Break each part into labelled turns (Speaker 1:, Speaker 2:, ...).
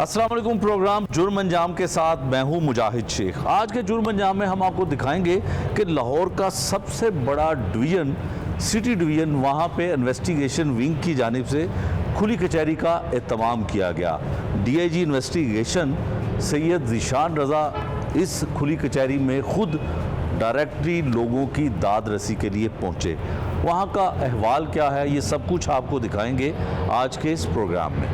Speaker 1: अस्सलाम वालेकुम। प्रोग्राम जुर्म अंजाम के साथ मैं हूं मुजाहिद शेख। आज के जुर्म अंजाम में हम आपको दिखाएंगे कि लाहौर का सबसे बड़ा डिवीज़न सिटी डिवीज़न, वहां पे इन्वेस्टिगेशन विंग की जानिब से खुली कचहरी का एहतमाम किया गया। डीआईजी इन्वेस्टिगेशन सैयद ज़ीशान रज़ा इस खुली कचहरी में ख़ुद डायरेक्टली लोगों की दाद रसी के लिए पहुँचे। वहाँ का अहवाल क्या है, ये सब कुछ आपको दिखाएंगे आज के इस प्रोग्राम में।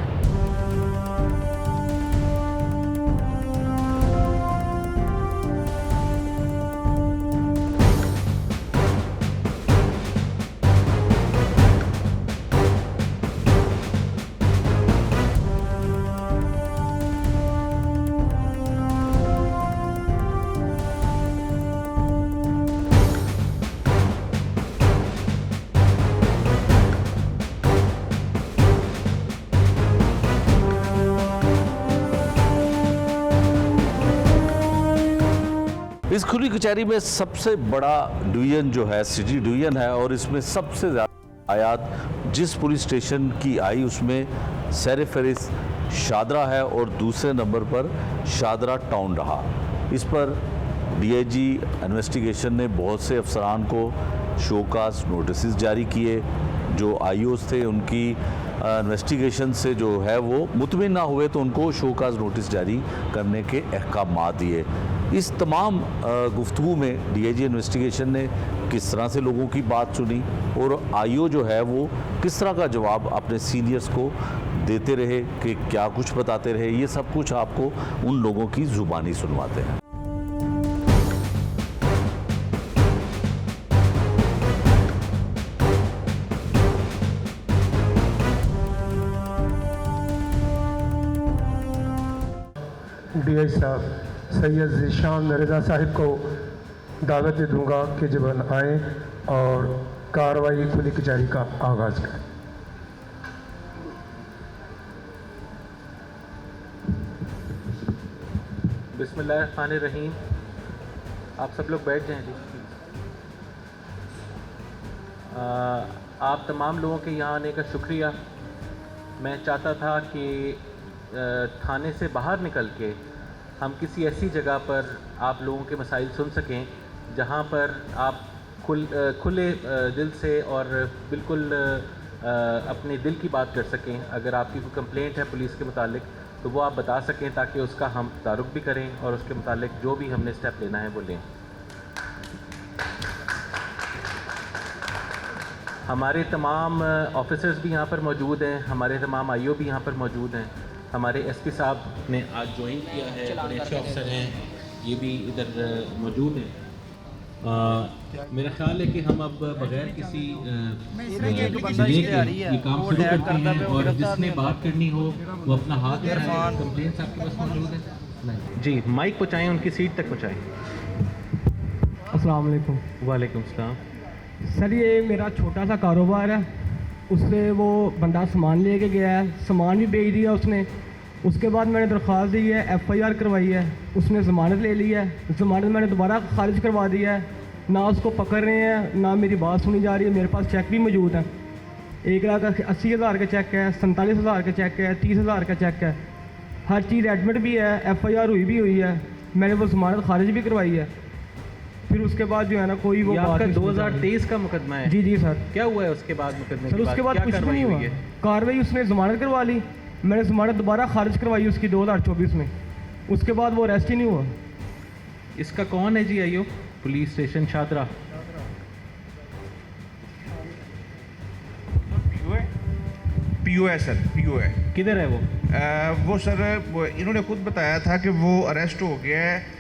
Speaker 1: इस खुली कचहरी में सबसे बड़ा डिवीज़न जो है सिटी डिवीज़न है और इसमें सबसे ज़्यादा आयात जिस पुलिस स्टेशन की आई उसमें सर फहरिस्त शादरा है और दूसरे नंबर पर शादरा टाउन रहा। इस पर डीआईजी इन्वेस्टिगेशन ने बहुत से अफसरान को शोकास नोटिस जारी किए। जो आईओज़ थे उनकी इन्वेस्टिगेशन से जो है वो मुतमिन ना हुए तो उनको शोकास नोटिस जारी करने के अहकाम दिए। इस तमाम गुफ्तगू में डीआईजी इन्वेस्टिगेशन ने किस तरह से लोगों की बात सुनी और आईओ जो है वो किस तरह का जवाब अपने सीनियर्स को देते रहे, कि क्या कुछ बताते रहे, ये सब कुछ आपको उन लोगों की ज़ुबानी सुनवाते हैं।
Speaker 2: डीआई साहब सैयद ज़ीशान रज़ा साहिब को दावत दे दूँगा कि जब आएँ और कार्रवाई खुली कचहरी का आगाज़ करें।
Speaker 3: बिस्मिल्लाहिर्रहमानिर्रहीम। आप सब लोग बैठ जाएं जी। आप तमाम लोगों के यहाँ आने का शुक्रिया। मैं चाहता था कि थाने से बाहर निकल के हम किसी ऐसी जगह पर आप लोगों के मसाइल सुन सकें जहाँ पर आप खुले दिल से और बिल्कुल अपने दिल की बात कर सकें। अगर आपकी कोई कंप्लेंट है पुलिस के मुतालिक तो वो आप बता सकें ताकि उसका हम तारुफ भी करें और उसके मुतालिक जो भी हमने स्टेप लेना है वो लें। हमारे तमाम ऑफिसर्स भी यहाँ पर मौजूद हैं, हमारे तमाम आईओ भी यहाँ पर मौजूद हैं। हमारे एसपी साहब ने आज ज्वाइन किया है, बड़े अच्छे अफसर हैं, ये भी इधर मौजूद हैं। मेरा ख्याल है कि हम अब बगैर किसी डिले के ये काम शुरू करते हैं और जिसने बात करनी हो वो अपना हाथ उठाए। कंप्लेंट्स आपके पास मौजूद है जी, माइक पहुँचाएँ, उनकी सीट तक पहुँचाएँ।
Speaker 4: अस्सलाम वालेकुम।
Speaker 3: वालेकुम सलाम।
Speaker 4: सर ये मेरा छोटा सा कारोबार है, उससे वो बंदा सामान लेके गया है, सामान भी बेच दिया उसने। उसके बाद मैंने दरख्वास्त दी है, एफआईआर करवाई है, उसने ज़मानत ले ली है। ज़मानत मैंने दोबारा खारिज करवा दी है। ना उसको पकड़ रहे हैं, ना मेरी बात सुनी जा रही है। मेरे पास चेक भी मौजूद है, 1,80,000 का चेक है, 47,000 का चेक है, 30,000 का चेक है। हर चीज़ एडमिट भी है, एफआईआर हुई है। मैंने वो ज़मानत खारिज भी करवाई है। फिर उसके बाद जो है ना कोई वो
Speaker 3: आपका 2023 का मुकदमा है?
Speaker 4: जी सर।
Speaker 3: क्या हुआ है उसके बाद मुकदमे
Speaker 4: सर? उसके बाद कुछ नहीं हुआ। कार्रवाई उसने ज़मानत करवा ली, मैंने ज़मानत दोबारा खारिज करवाई उसकी 2024 में। उसके बाद वो अरेस्ट ही नहीं हुआ।
Speaker 3: इसका कौन है जी IO? Police station Shahdara.
Speaker 5: PO है सर, पीओ है।
Speaker 3: किधर है
Speaker 5: वो सर इन्होंने खुद बताया था कि वो अरेस्ट हो गया है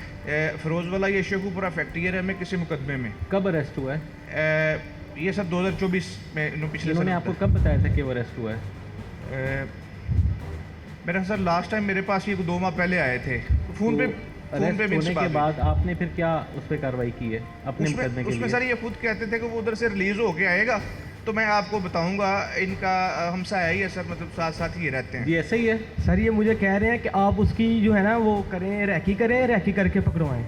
Speaker 5: फिरोज वाला ये शेखुपुरा फैक्ट्री है में किसी मुकदमे में।
Speaker 3: कब अरेस्ट हुआ है?
Speaker 5: ये सर 2024 में पिछले
Speaker 3: इन्होंने आपको कब बताया था कि वो अरेस्ट हुआ है?
Speaker 5: मेरा सर लास्ट टाइम मेरे पास ये 2 माह पहले आए थे फ़ोन पे।
Speaker 3: अरेस्ट होने के बाद आपने फिर क्या उस पर कार्रवाई की है अपने मुकदमे के लिए?
Speaker 5: उसमें सर ये खुद कहते थे कि वो उधर से रिलीज़ होके आएगा तो मैं आपको बताऊंगा। इनका हमसा है ये सर, मतलब साथ साथ ही रहते हैं।
Speaker 3: ये ऐसे ही है
Speaker 4: सर। ये मुझे कह रहे हैं कि आप उसकी जो है ना वो करें, रैकी करें, रैकी करके पकड़वाएं।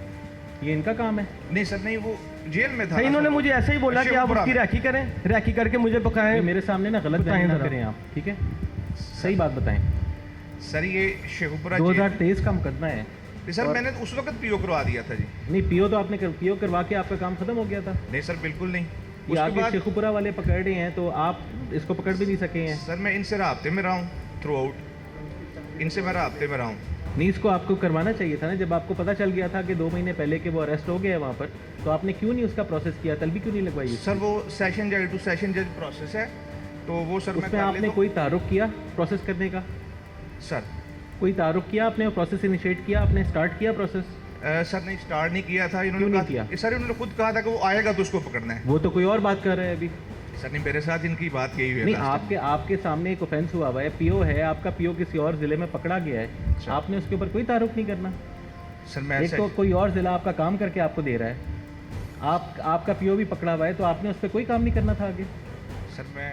Speaker 3: ये इनका काम है?
Speaker 5: नहीं सर, नहीं, वो जेल में था।
Speaker 4: सर इन्होंने मुझे ऐसे ही बोला कि आप उसकी रैकी करें, रैकी करके मुझे पकाएं।
Speaker 3: मेरे सामने ना गलत बयान ना करें आप, ठीक है? सही बात बताएं।
Speaker 5: सर ये शेखुपुरा जेल
Speaker 3: 2023 का मुकदमा है।
Speaker 5: नहीं सर, मैंने उस वक्त पीओ करवा दिया था जी।
Speaker 3: नहीं, पीओ तो आपने पीओ करवा के आपका काम खत्म हो गया था।
Speaker 5: नहीं सर, बिल्कुल नहीं।
Speaker 3: ये
Speaker 5: उसके
Speaker 3: आगे
Speaker 5: बाद
Speaker 3: शेखुपुरा वाले पकड़ रहे हैं तो आप इसको पकड़ भी नहीं सके हैं।
Speaker 5: सर मैं इनसे राब्ते में रहा हूँ थ्रू आउट, इनसे मैं राब्ते में रहा हूँ।
Speaker 3: नहीं, इसको आपको करवाना चाहिए था ना, जब आपको पता चल गया था कि 2 महीने पहले कि वो अरेस्ट हो गया है वहाँ पर, तो आपने क्यों नहीं उसका प्रोसेस किया, तलबी क्यों नहीं लगवाई?
Speaker 5: सर वो सेशन जज टू सेशन जज प्रोसेस है, तो वो सर मैं
Speaker 3: उसमें
Speaker 5: कर
Speaker 3: आपने
Speaker 5: लेता
Speaker 3: कोई तारुफ किया प्रोसेस करने का?
Speaker 5: हूँ। सर
Speaker 3: कोई तारुफ किया आपने, प्रोसेस इनिशिएट किया आपने, स्टार्ट किया प्रोसेस?
Speaker 5: सर नहीं, स्टार्ट नहीं किया था।
Speaker 3: क्यों
Speaker 5: इन्होंने
Speaker 3: नहीं
Speaker 5: कहा
Speaker 3: किया?
Speaker 5: सर इन्होंने खुद कहा था कि वो आएगा तो उसको पकड़ना है।
Speaker 3: वो तो कोई और बात कर रहे हैं अभी।
Speaker 5: सर नहीं, मेरे साथ इनकी बात यही हुई है।
Speaker 3: नहीं,
Speaker 5: last time।
Speaker 3: आपके सामने एक ऑफेंस हुआ हुआ है, पीओ है आपका, पीओ किसी और ज़िले में पकड़ा गया है,
Speaker 5: अच्छा।
Speaker 3: आपने उसके ऊपर कोई तारुफ नहीं करना।
Speaker 5: सर मैं
Speaker 3: एक तो कोई और ज़िला आपका काम करके आपको दे रहा है, आपका पीओ भी पकड़ा हुआ है, तो आपने उस पर कोई काम नहीं करना था आगे।
Speaker 5: सर मैं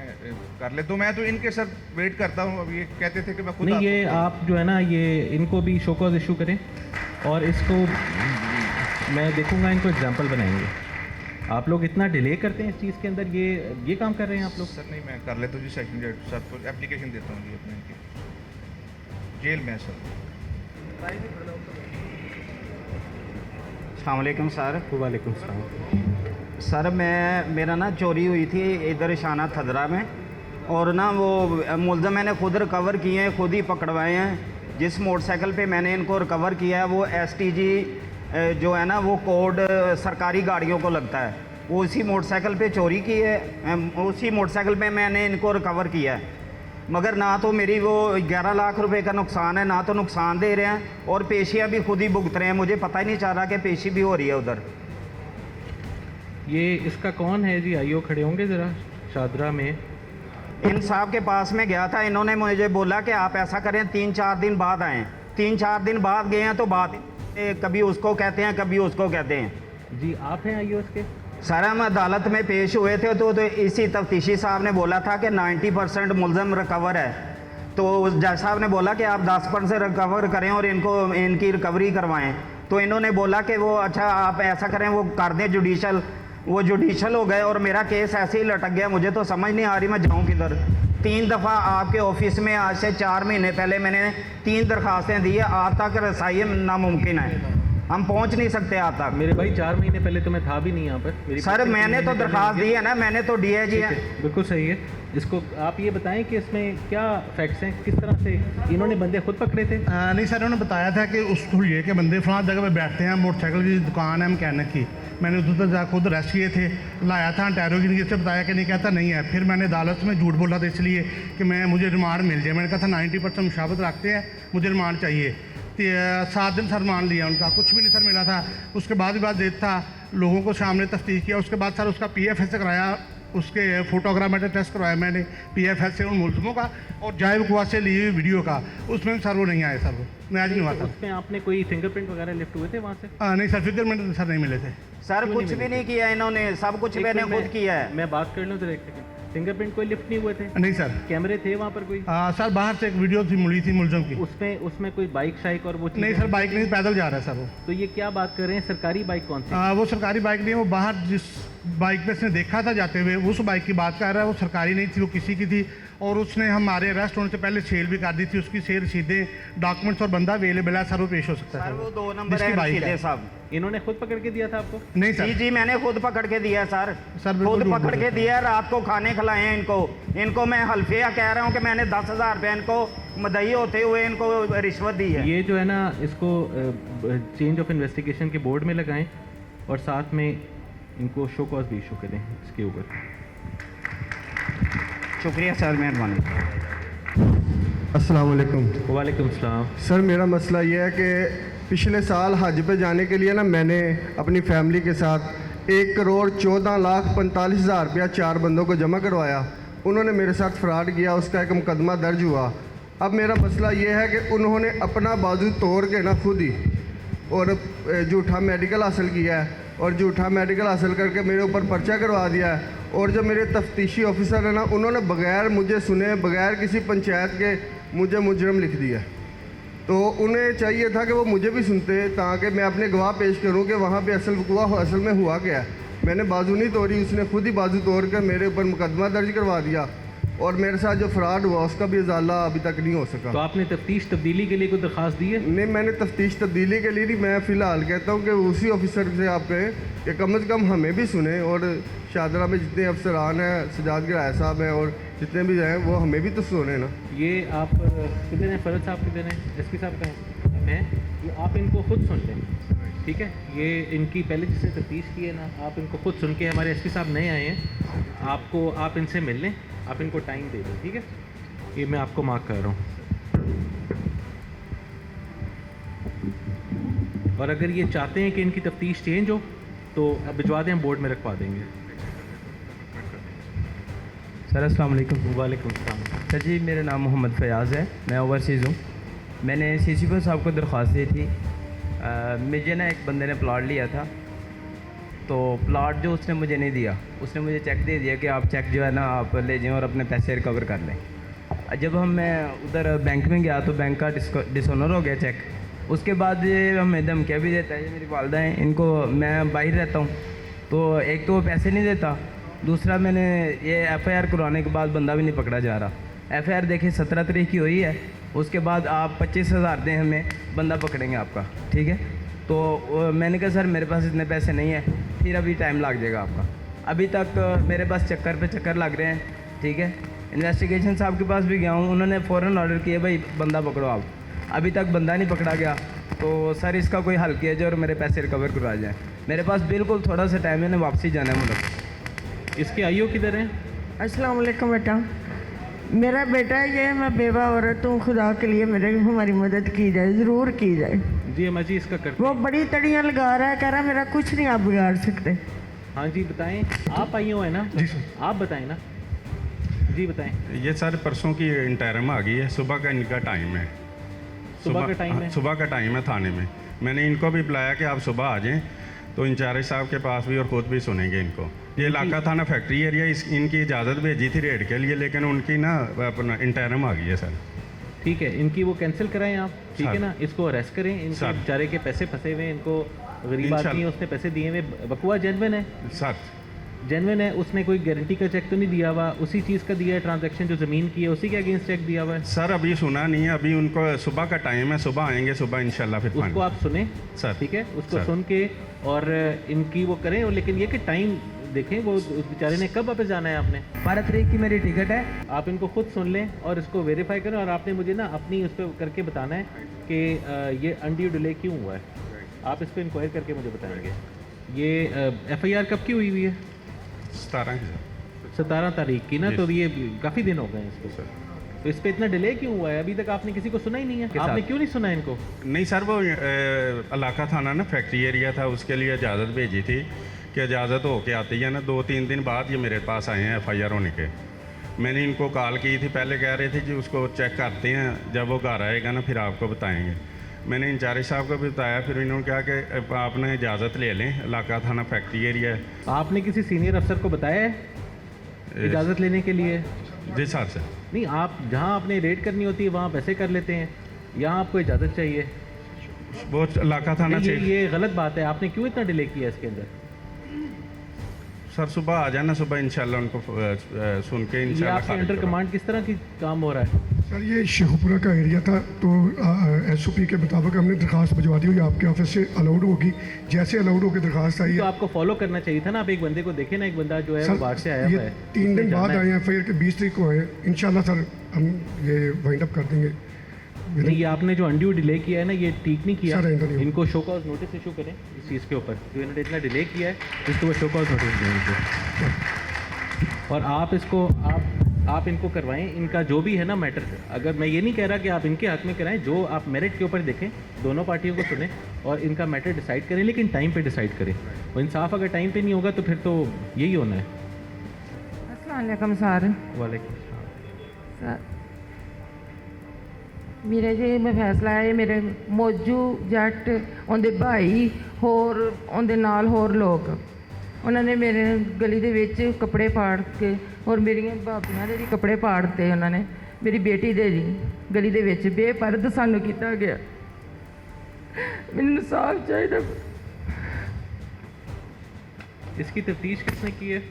Speaker 5: कर ले, तो मैं तो इनके सर वेट करता हूँ। अब ये कहते थे कि मैं खुद
Speaker 3: नहीं, ये
Speaker 5: आपको-
Speaker 3: आप जो है ना, ये इनको भी शो कॉज इशू करें और इसको मैं देखूंगा, इनको एग्जांपल बनाएंगे। आप लोग इतना डिले करते हैं इस चीज़ के अंदर, ये काम कर रहे हैं आप लोग।
Speaker 5: सर नहीं, मैं कर लेता हूँ जी सेशन जज सर को एप्लीकेशन देता हूँ जी अपने इनकी जेल में। सर
Speaker 6: अस्सलाम वालेकुम सर।
Speaker 3: वालेकुम सलाम।
Speaker 6: सर मेरा ना चोरी हुई थी इधर शाना थदरा में, और ना वो मुलज़म मैंने खुद रिकवर किए हैं, खुद ही पकड़वाए हैं। जिस मोटरसाइकिल पे मैंने इनको रिकवर किया है वो STG जो है ना वो कोड सरकारी गाड़ियों को लगता है, वो उसी मोटरसाइकिल पे चोरी की है, उसी मोटरसाइकिल पे मैंने इनको रिकवर किया है। मगर ना तो मेरी वो 11 लाख रुपए का नुकसान है, ना तो नुकसान दे रहे हैं, और पेशियाँ भी खुद ही भुगत रहे हैं। मुझे पता ही नहीं चल रहा कि पेशी भी हो रही है उधर।
Speaker 3: ये इसका कौन है जी? आईओ खड़े होंगे ज़रा शादरा में।
Speaker 6: इन साहब के पास में गया था, इन्होंने मुझे बोला कि आप ऐसा करें 3-4 दिन बाद आएँ। 3-4 दिन बाद गए हैं तो बात कभी उसको कहते हैं कभी उसको कहते हैं।
Speaker 3: जी आप हैं आईओ इसके?
Speaker 6: सर हम अदालत में पेश हुए थे तो इसी तफ्तीशी साहब ने बोला था कि 90% मुलज़म रिकवर है, तो जज साहब ने बोला कि आप 10% रिकवर करें और इनकी रिकवरी करवाएं। तो इन्होंने बोला कि वो अच्छा आप ऐसा करें, वो कर दें जुडिशल। वो जुडिशल हो गए और मेरा केस ऐसे ही लटक गया। मुझे तो समझ नहीं आ रही मैं जाऊँ किधर। 3 दफ़ा आपके ऑफिस में आज से 4 महीने पहले मैंने 3 दरख्वास्तें दी है, आज तक रसाई नामुमकिन है, हम पहुंच नहीं सकते आज तक।
Speaker 3: मेरे भाई 4 महीने पहले तो मैं था भी नहीं यहाँ पर।
Speaker 6: सर मैंने तो दरख्वास्त दी है ना, मैंने तो DIG है।
Speaker 3: बिल्कुल सही है। इसको आप ये बताएं कि इसमें क्या फैक्ट्स हैं, किस तरह से इन्होंने बंदे खुद पकड़े थे?
Speaker 7: नहीं सर, उन्होंने बताया था कि उसको ये कि बंदे फलां जगह पे बैठते हैं, मोटरसाइकिल की दुकान है मैकेनिक की। मैंने उधर जा खुद अरेस्ट किए थे, लाया था अंटारियो की से, बताया कि नहीं, कहता नहीं है। फिर मैंने अदालत में झूठ बोला था इसलिए कि मुझे रिमांड मिल जाए। मैंने कहा था 90% मुशावत रखते हैं, मुझे रिमांड चाहिए। 7 दिन सर मान लिया उनका, कुछ भी नहीं सर मिला था। उसके बाद भी बात देता था, लोगों को सामने तफ्तीश किया। उसके बाद सर उसका PFS से कराया, उसके फोटोग्रामेट्रिक टेस्ट करवाया मैंने PFS से उन मुलज़मों का, और जाए बकवास से ली हुई वीडियो का, उसमें सर वो नहीं आए। सर वो मैं आज नहीं हुआ था।
Speaker 3: उसमें आपने कोई फिंगरप्रिंट वगैरह लिफ्ट हुए थे वहाँ से?
Speaker 7: नहीं सर, फिंगरप्रिंट सर नहीं मिले थे।
Speaker 6: सर
Speaker 3: क्यों
Speaker 6: कुछ
Speaker 3: नहीं
Speaker 6: भी
Speaker 3: मिले?
Speaker 6: नहीं किया इन्होंने, सब कुछ
Speaker 3: एक
Speaker 6: मैंने
Speaker 3: मिनट
Speaker 6: खुद किया है।
Speaker 3: मैं बात कर लूँ तो एक सेकंड। फिंगरप्रिंट कोई लिफ्ट नहीं हुए थे?
Speaker 7: नहीं सर।
Speaker 3: कैमरे थे वहाँ पर कोई?
Speaker 7: सर बाहर से एक वीडियो थी मुड़ी थी मुलज़म की।
Speaker 3: उसमें कोई बाइक शाइक और वो चीज़ें?
Speaker 7: नहीं सर, बाइक नहीं, पैदल जा रहा है सर वो।
Speaker 3: तो ये क्या बात कर रहे हैं? सरकारी बाइक कौन सी?
Speaker 7: वो सरकारी बाइक नहीं है, वो बाहर जिस बाइक पे इसने देखा था जाते हुए उस बाइक की बात कर रहा है। वो सरकारी नहीं थी, वो किसी की थी, और उसने हमारे अरेस्ट होने से पहले सेल भी कर दी थी। उसकी सेल रसीदें, डॉक्यूमेंट्स और बंदा अवेलेबल है सर, वो पेश हो सकता है
Speaker 6: सर वो 2 नंबर
Speaker 7: जिसकी
Speaker 6: है
Speaker 7: बाइक
Speaker 6: रसीदे
Speaker 7: है।
Speaker 6: साहब।
Speaker 3: इन्होंने खुद पकड़ के दिया था आपको?
Speaker 7: नहीं
Speaker 6: जी
Speaker 7: सर।
Speaker 6: जी मैंने खुद पकड़ के दिया है सर,
Speaker 7: सर बिल्कुल
Speaker 6: खुद
Speaker 7: झूठ
Speaker 6: पकड़
Speaker 7: बोल
Speaker 6: के
Speaker 7: रहे
Speaker 6: दिया है। रात को खाने खिलाए हैं इनको मैं हल्फिया कह रहा हूँ कि मैंने 10,000 रुपये इनको मदई होते हुए इनको रिश्वत दी है।
Speaker 3: ये जो है ना, इसको चेंज ऑफ इन्वेस्टिगेशन के बोर्ड में लगाएं और साथ में इनको शो कॉज भी इशू करें इसके ऊपर।
Speaker 6: शुक्रिया सर, मेहरबानी।
Speaker 2: अस्सलाम वालेकुम।
Speaker 3: वालेकुम सलाम।
Speaker 2: सर मेरा मसला ये है कि पिछले साल हज पे जाने के लिए ना मैंने अपनी फैमिली के साथ 1,14,45,000 रुपया 4 बंदों को जमा करवाया। उन्होंने मेरे साथ फ्रॉड किया, उसका एक मुकदमा दर्ज हुआ। अब मेरा मसला ये है कि उन्होंने अपना बाजू तोड़ के ना खुद ही और झूठा मेडिकल हासिल किया है, और झूठा मेडिकल हासिल करके मेरे ऊपर पर्चा करवा दिया है। और जो मेरे तफ्तीशी ऑफिसर है ना, उन्होंने बगैर मुझे सुने, बगैर किसी पंचायत के मुझे मुजरम लिख दिया। तो उन्हें चाहिए था कि वो मुझे भी सुनते ताकि मैं अपने गवाह पेश करूं कि वहाँ पे असल में हुआ क्या है। मैंने बाजू नहीं तोड़ी, उसने खुद ही बाजू तोड़ कर मेरे ऊपर मुकदमा दर्ज करवा दिया। और मेरे साथ जो फ्रॉड हुआ उसका भी इजाला अभी तक नहीं हो सका।
Speaker 3: तो आपने तफ्तीश तब्दीली के लिए कोई दरख्वास्त दी है?
Speaker 2: नहीं, मैंने तफ्तीश तब्दीली के लिए नहीं, मैं फ़िलहाल कहता हूँ कि उसी ऑफिसर से आप कहें कि कम से कम हमें भी सुने, और शादरा में जितने अफसरान हैं, सजाद गिराया साहब हैं और जितने भी हैं, वो हमें भी तो सुने ना।
Speaker 3: ये आप कितने हैं? फरद साहब कितने हैं? एसपी साहब का है मैं, ये आप इनको खुद सुन लें, ठीक है? ये इनकी पहले जिसने तफ्तीश की है ना, आप इनको खुद सुन के, हमारे एसपी साहब नए आए हैं, आप इनसे मिल लें, आप इनको टाइम दे दें, ठीक है? ये मैं आपको मार्क कर रहा हूँ। और अगर ये चाहते हैं कि इनकी तफ्तीश चेंज हो तो अब भिजवा दें, हम बोर्ड में रखवा देंगे।
Speaker 4: सर अस्सलाम वालेकुम।
Speaker 3: वालेकुम सलाम।
Speaker 4: सर जी, मेरा नाम मोहम्मद फयाज़ है, मैं ओवरसीज़ हूँ। मैंने CCP साहब को दरख्वास्त दी थी। मुझे ना एक बंदे ने प्लाट लिया था, तो प्लाट जो उसने मुझे नहीं दिया, उसने मुझे चेक दे दिया कि आप चेक जो है ना आप ले जाएं और अपने पैसे रिकवर कर लें। जब मैं उधर बैंक में गया तो बैंक का डिसऑनर हो गया चेक। उसके बाद ये हमें धमकियाँ भी देता है, ये मेरी वालदा हैं, इनको मैं बाहर रहता हूँ, तो एक तो वो पैसे नहीं देता, दूसरा मैंने ये FIR करवाने के बाद बंदा भी नहीं पकड़ा जा रहा। FIR देखिए 17 तारीख की हुई है, उसके बाद आप 25,000 दें हमें, बंदा पकड़ेंगे आपका, ठीक है? तो मैंने कहा सर मेरे पास इतने पैसे नहीं है, फिर अभी टाइम लग जाएगा आपका। अभी तक मेरे पास चक्कर पे चक्कर लग रहे हैं, ठीक है? इन्वेस्टिगेशन साहब के पास भी गया हूँ, उन्होंने फ़ौरन ऑर्डर किया भाई बंदा पकड़ो आप, अभी तक बंदा नहीं पकड़ा गया। तो सर इसका कोई हल किया जाए और मेरे पैसे रिकवर करवा जाए। मेरे पास बिल्कुल थोड़ा सा टाइम है ना, वापसी जाना है मुझे।
Speaker 3: इसके आईओ किधर हैं?
Speaker 8: अस्सलाम वालेकुम बेटा, मेरा बेटा ये, मैं बेवा औरत हूँ, खुदा के लिए मेरे हमारी मदद की जाए, ज़रूर की जाए।
Speaker 3: जी अम्मा जी, इसका करते
Speaker 8: वो बड़ी तड़ियाँ लगा रहा है, कह रहा है मेरा कुछ नहीं आप बिगाड़ सकते।
Speaker 3: हाँ जी बताएं, आप आईओ है ना?
Speaker 7: जी सर।
Speaker 3: आप बताएं ना जी, बताएं।
Speaker 9: ये सर परसों की इंटरम आ गई है, सुबह का इनका टाइम है,
Speaker 3: सुबह का टाइम है?
Speaker 9: सुबह का टाइम है थाने में। मैंने इनको भी बुलाया कि आप सुबह आ जाएं, तो इंचार्ज साहब के पास भी और खुद भी सुनेंगे इनको। ये इलाका थाना फैक्ट्री एरिया, इनकी इजाज़त भेजी थी रेड के लिए, लेकिन उनकी ना अपना इंटरम आ गई है सर।
Speaker 3: ठीक है, इनकी वो कैंसिल कराएं आप, ठीक है ना? इसको अरेस्ट करें, इनके
Speaker 9: सर।
Speaker 3: बेचारे के पैसे फंसे हुए हैं, इनको गरीब
Speaker 9: इंशाल्लाह।
Speaker 3: आदमी है, उसने पैसे दिए हुए, बकुआ जेनविन है,
Speaker 9: सर
Speaker 3: जेनविन है, उसने कोई गारंटी का चेक तो नहीं दिया हुआ, उसी चीज़ का दिया है, ट्रांजैक्शन जो ज़मीन की है उसी के अगेंस्ट चेक दिया हुआ है।
Speaker 9: सर अभी सुना नहीं है, अभी उनको सुबह का टाइम है, सुबह आएंगे, सुबह इंशाल्लाह फिर
Speaker 3: उसको आप सुने
Speaker 9: सर,
Speaker 3: ठीक है? उसको
Speaker 9: सर।
Speaker 3: सुन के और इनकी वो करें, और लेकिन ये कि टाइम देखें, वो उस बेचारे ने कब वापस जाना है आपने?
Speaker 4: 12 तारीख की मेरी टिकट है।
Speaker 3: आप इनको खुद सुन लें और इसको वेरीफाई करें, और आपने मुझे ना अपनी उस पर करके बताना है कि ये अनड्यू डिले क्यों हुआ है। आप इस पर इंक्वायर करके मुझे बताएंगे। ये FIR कब की हुई है?
Speaker 9: 17 की सर।
Speaker 3: 17 तारीख की ना, तो ये काफ़ी दिन हो गए हैं इसको। तो इस पर इतना डिले क्यों हुआ है? अभी तक आपने किसी को सुना ही नहीं है। आपने क्यों नहीं सुना इनको?
Speaker 9: नहीं सर, वो इलाका थाना ना फैक्ट्री एरिया था, उसके लिए इजाज़त भेजी थी कि इजाज़त हो के आती है ना, 2-3 दिन बाद ये मेरे पास आए हैं FIR होने के। मैंने इनको कॉल की थी, पहले कह रहे थे कि उसको चेक करते हैं, जब वो घर आएगा ना फिर आपको बताएंगे। मैंने इंचार्ज साहब को भी बताया, फिर इन्होंने कहा कि आपने इजाज़त ले लें, इलाका थाना फैक्ट्री एरिया है।
Speaker 3: आपने किसी सीनियर अफसर को बताया है इजाज़त लेने के लिए?
Speaker 9: जी सर।
Speaker 3: नहीं, आप जहाँ आपने रेड करनी होती है वहाँ पैसे कर लेते हैं, यहाँ आपको इजाज़त चाहिए।
Speaker 9: वो इलाका थाना
Speaker 3: नहीं, ये गलत बात है। आपने क्यों इतना डिले किया इसके अंदर?
Speaker 9: सर सुबह आ जाना, सुबह इंशाल्लाह उनको सुन के
Speaker 3: ये
Speaker 9: इंशाल्लाह
Speaker 3: आपके
Speaker 9: खारिज
Speaker 3: अंडर
Speaker 9: करो।
Speaker 3: कमांड किस तरह की काम हो रहा है?
Speaker 10: सर ये शेखुपुरा का एरिया था, तो SOP के मुताबिक हमने दरखास्त भिजवा दी हुई, आपके ऑफिस से अलाउड होगी, जैसे अलाउड होगी दरखास्त आई
Speaker 3: तो
Speaker 10: है।
Speaker 3: आपको फॉलो करना चाहिए था ना। आप एक बंदे को देखें ना, एक बंदा जो है वो बाहर से आया हुआ
Speaker 10: ये
Speaker 3: है,
Speaker 10: 3 दिन
Speaker 3: उसने
Speaker 10: बाद
Speaker 3: जाना
Speaker 10: आए
Speaker 3: है।
Speaker 10: हैं, FIR के 20 तारीख को आए हैं। इंशाल्लाह सर हम ये वाइंड अप कर देंगे।
Speaker 3: नहीं, ये आपने जो अनड्यू डिले किया है ना, ये ठीक नहीं किया।
Speaker 10: सर, नहीं।
Speaker 3: इनको शो कॉज नोटिस इशू करें इस चीज़ के ऊपर, जो इन्होंने इतना डिले किया है, इसको वो शो कॉज नोटिस दें इनको। और आप इसको आप इनको करवाएं, इनका जो भी है ना मैटर। अगर मैं ये नहीं कह रहा कि आप इनके हक में कराएं, जो आप मेरिट के ऊपर देखें, दोनों पार्टियों को सुने और इनका मैटर डिसाइड करें, लेकिन टाइम पे डिसाइड करें। और इंसाफ अगर टाइम पे नहीं होगा तो फिर तो यही होना है।
Speaker 8: अस्सलाम वालेकुम सर।
Speaker 3: वालेकुम
Speaker 8: सर मेरे जी मैं फैसला है, मेरे मौजू जट उनके भाई होर उनके नाल होर लोग, उन्होंने मेरे गली दे विच कपड़े फाड़ के और मेरिया भाबियां दे भी कपड़े फाड़ते, उन्होंने मेरी बेटी दे जी गली दे विच बेपरद सानू किया गया। मैनूं इंसाफ चाहिए।
Speaker 3: इसकी तफ्तीश किसने की है?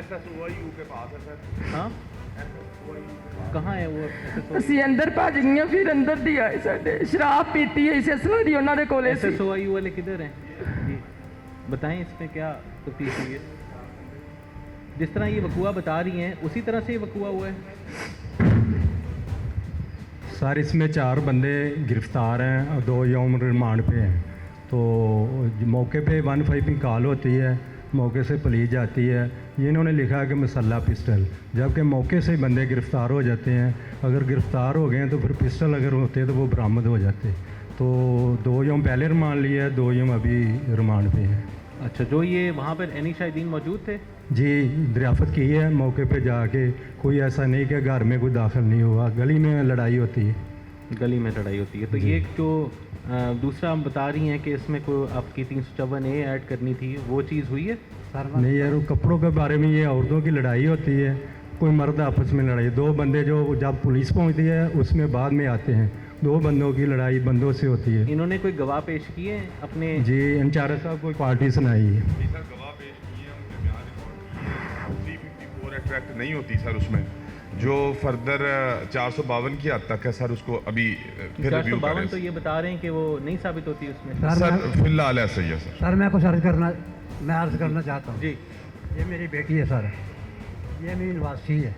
Speaker 5: SSOU के पास है सर।
Speaker 3: हाँ, कहाँ है वो SSO?
Speaker 8: ਅਸੀਂ ਅੰਦਰ ਭੱਜ ਗਈਆਂ, ਫਿਰ ਅੰਦਰ ਦੀ ਆਏ ਸਾਡੇ ਸ਼ਰਾਬ ਪੀਤੀ है इस असला दी ਉਹਨਾਂ ਦੇ ਕੋਲੇ ਸੀ।
Speaker 3: SSOIU वाले किधर हैं जी, बताएं इसमें क्या तफ्तीश हुई है? जिस तरह ये वकूआ बता रही हैं उसी तरह से ये वकूआ हुआ है?
Speaker 11: सर इसमें 4 बंदे गिरफ्तार हैं और 2 यौम रिमांड पे हैं। तो मौके पे 155 कॉल होती है, मौके से पुलिस जाती है, ये इन्होंने लिखा है कि मसल्ला पिस्टल, जबकि मौके से ही बंदे गिरफ़्तार हो जाते हैं। अगर गिरफ़्तार हो गए हैं तो फिर पिस्टल अगर होते तो वो बरामद हो जाते। तो 2 यौम पहले रिमांड लिया है, 2 यौम अभी रिमांड पे है।
Speaker 3: अच्छा, जो ये वहाँ पर एनी शाहिदीन मौजूद थे?
Speaker 11: जी दरियाफ़त की है मौके पे जाके, कोई ऐसा नहीं कि घर में कोई दाखिल नहीं हुआ, गली में लड़ाई होती है।
Speaker 3: गली में लड़ाई होती है। तो ये जो दूसरा हम बता रही हैं कि इसमें कोई आपकी 354A ऐड करनी थी, वो चीज़ हुई है?
Speaker 11: नहीं यार, वो कपड़ों के बारे में ये औरतों की लड़ाई होती है, कोई मर्द आपस में लड़ाई, 2 बंदे जो जब पुलिस पहुंचती है उसमें बाद में आते हैं, 2 बंदों की लड़ाई बंदों से होती है।
Speaker 3: इन्होंने कोई गवाह पेश किए हैं अपने?
Speaker 11: जी इंचार्ज साहब कोई पार्टी सुनाई है।
Speaker 12: गवाह पेश किए हैं, उनके बयान रिकॉर्ड किए हैं। 354 एक्ट नहीं होती सर उसमें, जो फर्दर 452 की हद तक है सर, उसको अभी फिर रिव्यू
Speaker 3: 452 तो ये बता रहे हैं कि वो नहीं साबित होती उसमें।
Speaker 12: सर फिलहाल ऐसा ही है सर।
Speaker 13: सर मैं कुछ अर्ज करना चाहता हूँ
Speaker 3: जी।
Speaker 13: ये मेरी बेटी है सर, ये मेरी निवासी है,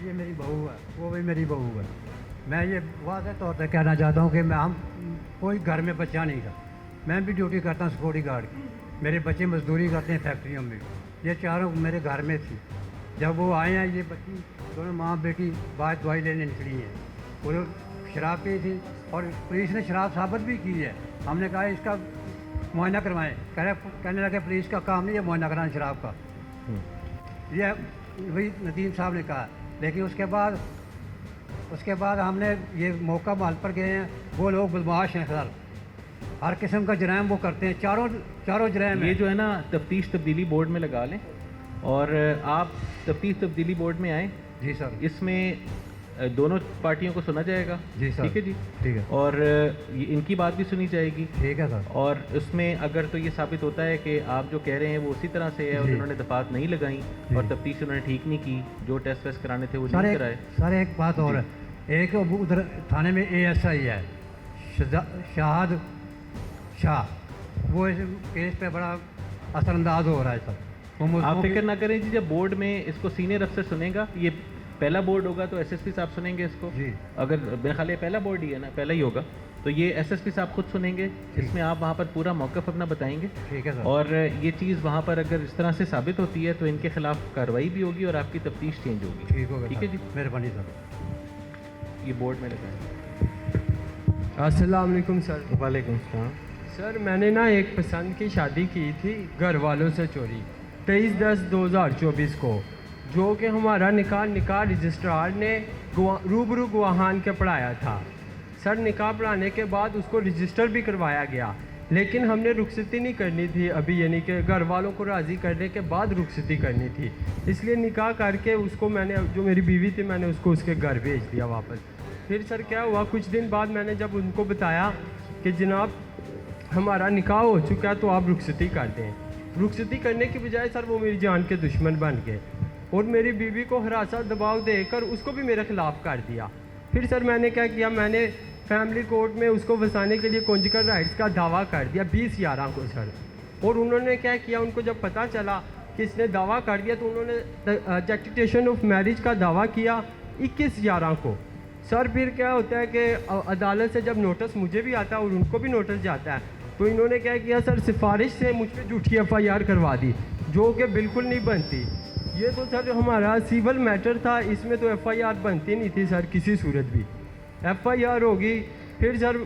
Speaker 13: ये मेरी बहू है, वो भी मेरी बहू है। मैं ये वाज़ह तौर पर कहना चाहता हूँ कि हम कोई घर में बच्चा नहीं था, मैं भी ड्यूटी करता हूँ सिक्योरिटी गार्ड की, मेरे बच्चे मजदूरी करते हैं फैक्ट्रियों में, ये चारों मेरे घर में थी। जब वो आए हैं, ये बच्ची दोनों माँ बेटी बाहर दवाई लेने निकली हैं, वो शराब पी थी और पुलिस ने शराब साबित भी की है। हमने कहा इसका मुआयना करवाएं, कहने लगे पुलिस का काम नहीं है मुआयना कराना शराब का, ये वही नदीम साहब ने कहा। लेकिन उसके बाद हमने ये मौका माल पर गए हैं, वो लोग बदमाश हैं सर, हर किस्म का जराइम वो करते हैं, चारों जराइम।
Speaker 3: ये जो है ना तफ्तीश तब्दीली बोर्ड में लगा लें और आप तफ्तीश तब्दीली बोर्ड में आएँ।
Speaker 13: जी सर।
Speaker 3: इसमें दोनों पार्टियों को सुना जाएगा।
Speaker 13: जी सर।
Speaker 3: ठीक है जी,
Speaker 13: ठीक है।
Speaker 3: और इनकी बात भी सुनी जाएगी।
Speaker 13: ठीक है सर।
Speaker 3: और उसमें अगर तो ये साबित होता है कि आप जो कह रहे हैं वो उसी तरह से है और उन्होंने दफात नहीं लगाई और तफ्तीश उन्होंने ठीक नहीं की, जो टेस्ट वेस्ट कराने थे वो नहीं कराए।
Speaker 13: सर एक बात और है, एक उधर थाने में ASI है शाहद शाह, वो इस केस पे बड़ा असरअंदाज हो रहा है सर।
Speaker 3: आप फिक्र ना करें जी, जब बोर्ड में इसको सीनियर अफसर सुनेगा, ये पहला बोर्ड होगा तो SSP साहब सुनेंगे इसको जी। अगर मेरे ख्याल ये पहला बोर्ड ही है ना, पहला ही होगा, तो ये SSP साहब खुद सुनेंगे, इसमें आप वहाँ पर पूरा मौक़िफ़ अपना बताएंगे।
Speaker 13: ठीक है सर।
Speaker 3: और ये चीज़ वहाँ पर अगर इस तरह से साबित होती है तो इनके खिलाफ कार्रवाई भी होगी और आपकी तफ्तीश चेंज होगी।
Speaker 13: ठीक होगा।
Speaker 3: ठीक है जी,
Speaker 13: मेहरबानी सर।
Speaker 3: ये बोर्ड में लगाएं।
Speaker 4: अस्सलाम वालेकुम सर।
Speaker 3: वालेकुम सलाम।
Speaker 4: सर मैंने ना एक पसंद की शादी की थी घर वालों से चोरी 23/10/2024 को, जो कि हमारा निकाह रजिस्ट्रार ने रूबरू गवाहान के पढ़ाया था। सर निकाह पढ़ाने के बाद उसको रजिस्टर भी करवाया गया, लेकिन हमने रुखसती नहीं करनी थी अभी, यानी कि घर वालों को राज़ी करने के बाद रुखसती करनी थी, इसलिए निकाह करके उसको मैंने, जो मेरी बीवी थी, मैंने उसको उसके घर भेज दिया वापस। फिर सर क्या हुआ, कुछ दिन बाद मैंने जब उनको बताया कि जनाब हमारा निकाह हो चुका है तो आप रुखसती कर दें, रुखसती करने की बजाय सर वो मेरी जान के दुश्मन बन गए और मेरी बीवी को हरासा दबाव देकर उसको भी मेरे ख़िलाफ़ कर दिया। फिर सर मैंने क्या किया, मैंने फैमिली कोर्ट में उसको फंसाने के लिए कॉन्जुगल राइट्स का दावा कर दिया 20/11 को सर। और उन्होंने क्या किया, उनको जब पता चला कि इसने दावा कर दिया तो उन्होंने जस्टिफिकेशन ऑफ मैरिज का दावा किया 21/11 को। सर फिर क्या होता है कि अदालत से जब नोटिस मुझे भी आता है और उनको भी नोटिस जाता है, तो इन्होंने क्या किया सर, सिफारिश से मुझ पर झूठी FIR करवा दी, जो कि बिल्कुल नहीं बनती। ये तो सर हमारा सिविल मैटर था, इसमें तो FIR बनती नहीं थी सर किसी सूरत भी। FIR होगी, फिर सर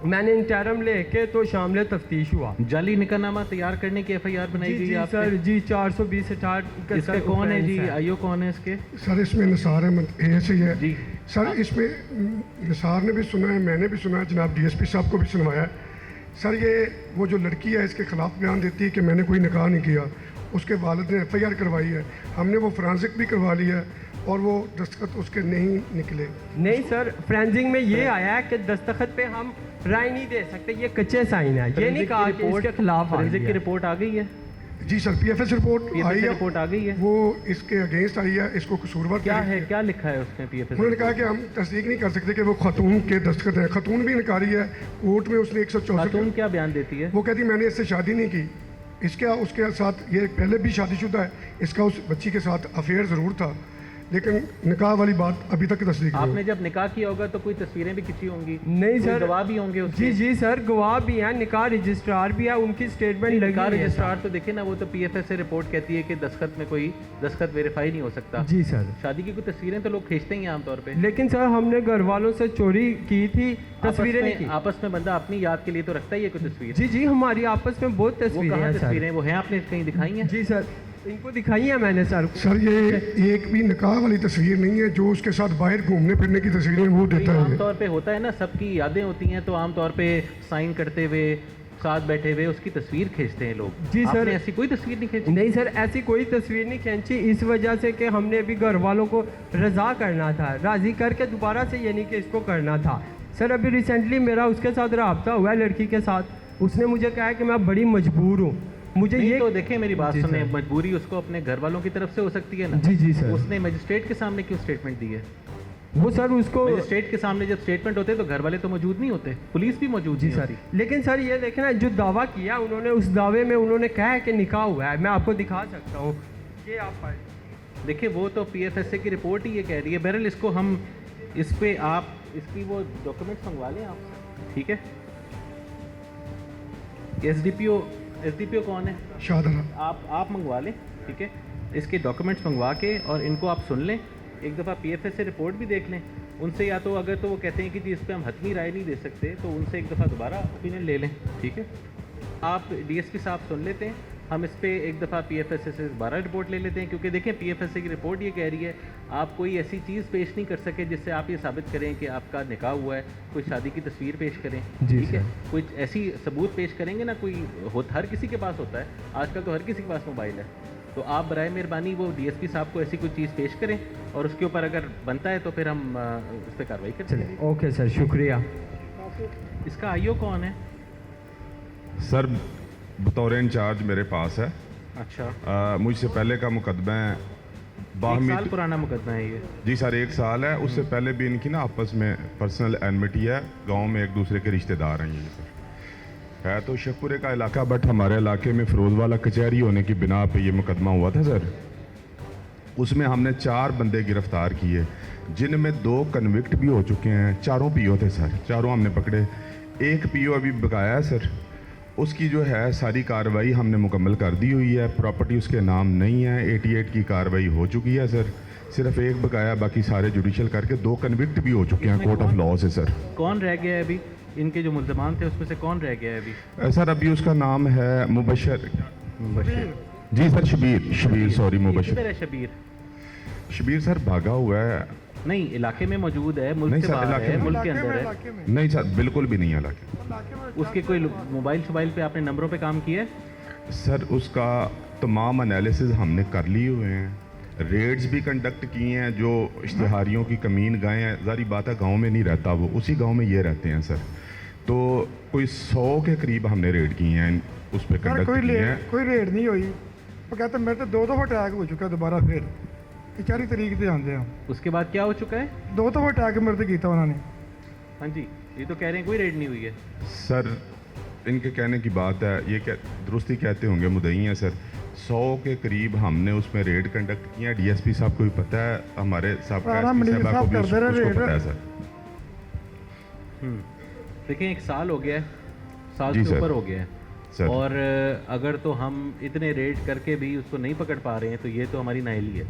Speaker 4: मैंने इंटरम लेके तो शामिल तफ्तीश हुआ।
Speaker 3: जाली निकाहनामा तैयार करने की FIR बनाई गई है
Speaker 4: सर जी 420/60।
Speaker 3: इसके कौन है जी, आईओ कौन है इसके?
Speaker 10: सर इसमें निसार अहमद ASI है जी सर। इसमें निसार ने भी सुना है, मैंने भी सुना है, जनाब DSP साहब को भी सुनवाया है सर। ये वो जो लड़की है इसके ख़िलाफ़ बयान देती है कि मैंने कोई निकाह नहीं किया, उसके वालिद ने FIR करवाई है, हमने वो फ्रांसिक भी करवा लिया है और वो दस्तखत उसके नहीं निकले।
Speaker 4: नहीं सर, फ्रेंसिक में ये आया है कि दस्तखत पे हम राय नहीं दे सकते, ये कच्चे साइन है, ये नहीं कहा कि इसके खिलाफ।
Speaker 3: फ्रेंसिक की रिपोर्ट आ गई है?
Speaker 10: जी सर, पीएफएस रिपोर्ट आई है,
Speaker 3: रिपोर्ट आ गई है।
Speaker 10: वो इसके अगेंस्ट आई है, इसको कसूरवार
Speaker 3: क्या है, क्या लिखा है उसमें पीएफएस?
Speaker 10: उन्होंने कहा कि हम तस्दीक नहीं कर सकते कि वो खातून के दस्तखत हैं। खातून भी इनकारी है। कोर्ट में उसने 164
Speaker 3: खातून क्या बयान देती है?
Speaker 10: वो कहती मैंने इससे शादी नहीं की, इसका उसके साथ ये पहले भी शादीशुदा है, इसका उस बच्ची के साथ अफेयर ज़रूर था, लेकिन निकाह वाली बात अभी तक तस्दीक नहीं
Speaker 3: आपने जब निकाह किया होगा तो कोई तस्वीरें भी खिंची होंगी?
Speaker 4: नहीं
Speaker 3: कोई
Speaker 4: सर,
Speaker 3: गवाह भी होंगे उसके?
Speaker 4: जी जी सर, गवाह भी हैं, निकाह रजिस्ट्रार भी है, उनकी स्टेटमेंट लगी
Speaker 3: निकाह
Speaker 4: है।
Speaker 3: रजिस्ट्रार तो देखिए ना, वो तो पीएफएस से रिपोर्ट कहती है कि दस्तखत में कोई दस्तखत वेरीफाई नहीं हो सकता।
Speaker 4: जी सर।
Speaker 3: शादी की कोई तस्वीरें तो लोग खींचते ही हैं आमतौर पे।
Speaker 4: लेकिन सर हमने घर वालों से चोरी की थी, तस्वीरें नहीं की।
Speaker 3: आपस में बंदा अपनी याद के लिए तो रखता ही है कोई तस्वीर।
Speaker 4: जी जी, हमारी आपस में बहुत तस्वीरें हैं सर।
Speaker 3: तस्वीरें वो हैं, आपने कहीं दिखाई हैं?
Speaker 4: जी सर, इनको दिखाई है मैंने सर।
Speaker 10: सर ये एक भी निकाह वाली तस्वीर नहीं है, जो उसके साथ बाहर घूमने फिरने की तस्वीरें वो देता है।
Speaker 3: आमतौर पे होता है ना, सबकी यादें होती हैं तो आमतौर पे साइन करते हुए साथ बैठे हुए उसकी तस्वीर खींचते हैं लोग।
Speaker 4: जी सर।
Speaker 3: आपने ऐसी कोई तस्वीर नहीं खींची?
Speaker 4: नहीं सर, ऐसी कोई तस्वीर नहीं खींची, इस वजह से कि हमने अभी घर वालों को रजा करना था, राज़ी करके दोबारा से यानी कि इसको करना था। सर अभी रिसेंटली मेरा उसके साथ रब्ता हुआ है, लड़की के साथ। उसने मुझे कहा है कि मैं बड़ी मजबूर हूँ, मुझे ये
Speaker 3: तो देखें मेरी बात सुने, मजबूरी उसको अपने घर वालों की तरफ से हो सकती है ना।
Speaker 4: जी जी सर।
Speaker 3: उसने मजिस्ट्रेट के सामने क्यों स्टेटमेंट दी है?
Speaker 4: वो सर उसको
Speaker 3: मजिस्ट्रेट के सामने जब स्टेटमेंट होते तो घर वाले तो मौजूद नहीं होते, पुलिस भी मौजूद
Speaker 4: जी
Speaker 3: नहीं
Speaker 4: सर।
Speaker 3: होती।
Speaker 4: लेकिन सर ये देखें ना, जो दावा किया उन्होंने, उस दावे में उन्होंने कहा है कि निकाह हुआ है। मैं आपको दिखा सकता हूँ, ये आप
Speaker 3: देखिए वो तो पीएफएसए की रिपोर्ट ही ये कह रही है। बहरहाल इसको हम इस पे आप इसकी वो डॉक्यूमेंट्स मंगवा लें आप, ठीक है? एसडीपीओ कौन है?
Speaker 10: शाहदरा।
Speaker 3: आप मंगवा लें, ठीक है? इसके डॉक्यूमेंट्स मंगवा के और इनको आप सुन लें, एक दफ़ा पीएफएस से रिपोर्ट भी देख लें उनसे, या तो अगर तो वो कहते हैं कि जी इस पर हम हतमी राय नहीं दे सकते तो उनसे एक दफ़ा दोबारा ओपिनियन ले लें, ठीक है? आप डीएसपी साहब सुन लेते हैं, हम इस पर एक दफ़ा पीएफएसए से दोबारा रिपोर्ट ले लेते हैं, क्योंकि देखें पीएफएसए की रिपोर्ट ये कह रही है आप कोई ऐसी चीज़ पेश नहीं कर सके जिससे आप ये साबित करें कि आपका निकाह हुआ है, कोई शादी की तस्वीर पेश करें, ठीक है? कोई ऐसी सबूत पेश करेंगे ना, कोई हर किसी के पास होता है आजकल, तो हर किसी के पास मोबाइल है, तो आप बराए मेहरबानी वो डीएसपी साहब को ऐसी कोई चीज़ पेश करें और उसके ऊपर अगर बनता है तो फिर हम उस पर कार्रवाई कर चलें।
Speaker 4: ओके सर, शुक्रिया।
Speaker 3: इसका आईओ कौन है?
Speaker 12: सर बतौर इंचार्ज मेरे पास है।
Speaker 3: अच्छा।
Speaker 12: मुझसे पहले का मुकदमा है,
Speaker 3: 1 साल पुराना मुकदमा है ये?
Speaker 12: जी सर 1 साल है। उससे पहले भी इनकी ना आपस में पर्सनल एनमिटी है, गांव में एक दूसरे के रिश्तेदार हैं ये सर। है तो शेखपुरे का इलाका, बट हमारे इलाके में फिरोजवाला कचहरी होने की बिना पे ये मुकदमा हुआ था सर। उसमें हमने 4 बंदे गिरफ्तार किए, जिनमें 2 कन्विक्ट भी हो चुके हैं। 4 पीओ थे सर, 4 हमने पकड़े। 1 पीओ अभी बकाया है सर, उसकी जो है सारी कार्रवाई हमने मुकम्मल कर दी हुई है, प्रॉपर्टी उसके नाम नहीं है। 88 की कार्रवाई हो चुकी है सर, सिर्फ 1 बकाया, बाकी सारे जुडिशल करके 2 कन्विक्ट भी हो चुके हैं कोर्ट ऑफ लॉ से सर।
Speaker 3: कौन रह गया है अभी? इनके जो मुल्ज़मान थे उसमें से कौन रह गया है अभी?
Speaker 12: सर अभी उसका नाम है मुबशर। जी sir Shabir sorry Mubashar. Shabir sir भागा हुआ है।
Speaker 3: नहीं, इलाके में मौजूद है, मुल्क से बाहर है, मुल्क के अंदर है?
Speaker 12: नहीं सर बिल्कुल भी नहीं है इलाके।
Speaker 3: उसके कोई मोबाइल पे आपने नंबरों पे काम किया है?
Speaker 12: सर उसका तमाम एनालिसिस हमने कर लिए हुए हैं, रेड्स भी कंडक्ट किए हैं। जो इश्तिहारियों की कमीन गायें हैं, ज़ारी बात है गाँव में नहीं रहता वो, उसी गाँव में ये रहते हैं सर। तो कोई 100 के करीब हमने रेड किए हैं, उस पर कंडक्ट किए हैं।
Speaker 10: कोई रेड नहीं हुई, वो कहते मेरे तो 2 दफ़ा अटैक हो चुका है दोबारा, फिर 4 तारीख से आते हैं।
Speaker 3: उसके बाद क्या हो चुका है?
Speaker 10: 2 दफ़ा अटैक मेरे से किया उन्होंने।
Speaker 3: हाँ जी, ये तो कह रहे हैं कोई रेड नहीं हुई है
Speaker 12: सर। इनके कहने की बात है, ये दुरुस्ती कहते होंगे, मुद्दई हैं सर। 100 के करीब हमने उसमें रेड कंडक्ट किया। डीएसपी साहब को भी पता है, हमारे साहब को भी उसको पता है सर।
Speaker 3: देखें 1 साल हो गया है, साल से ऊपर हो गया है सर। और अगर तो हम इतने रेड करके भी उसको नहीं पकड़ पा रहे हैं तो ये तो हमारी नाअहली है,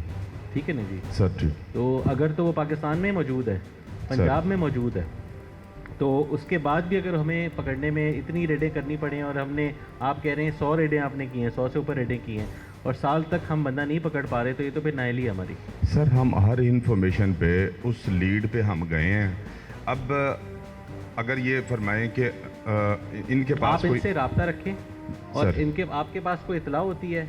Speaker 3: ठीक है ना जी
Speaker 12: सर? ठीक।
Speaker 3: तो अगर तो वो पाकिस्तान में मौजूद है, पंजाब में मौजूद है, तो उसके बाद भी अगर हमें पकड़ने में इतनी रेडें करनी पड़े और हमने, आप कह रहे हैं 100 रेडें आपने की हैं, 100 से ऊपर रेडें की हैं और साल तक हम बंदा नहीं पकड़ पा रहे, तो ये तो फिर नाअहली है हमारी
Speaker 12: सर। हम हर इन्फॉर्मेशन पे उस लीड पे हम गए हैं। अब अगर ये फरमाएं कि इनके पास
Speaker 3: आप इनसे रब्ता रखें और आपके पास कोई इतला होती है,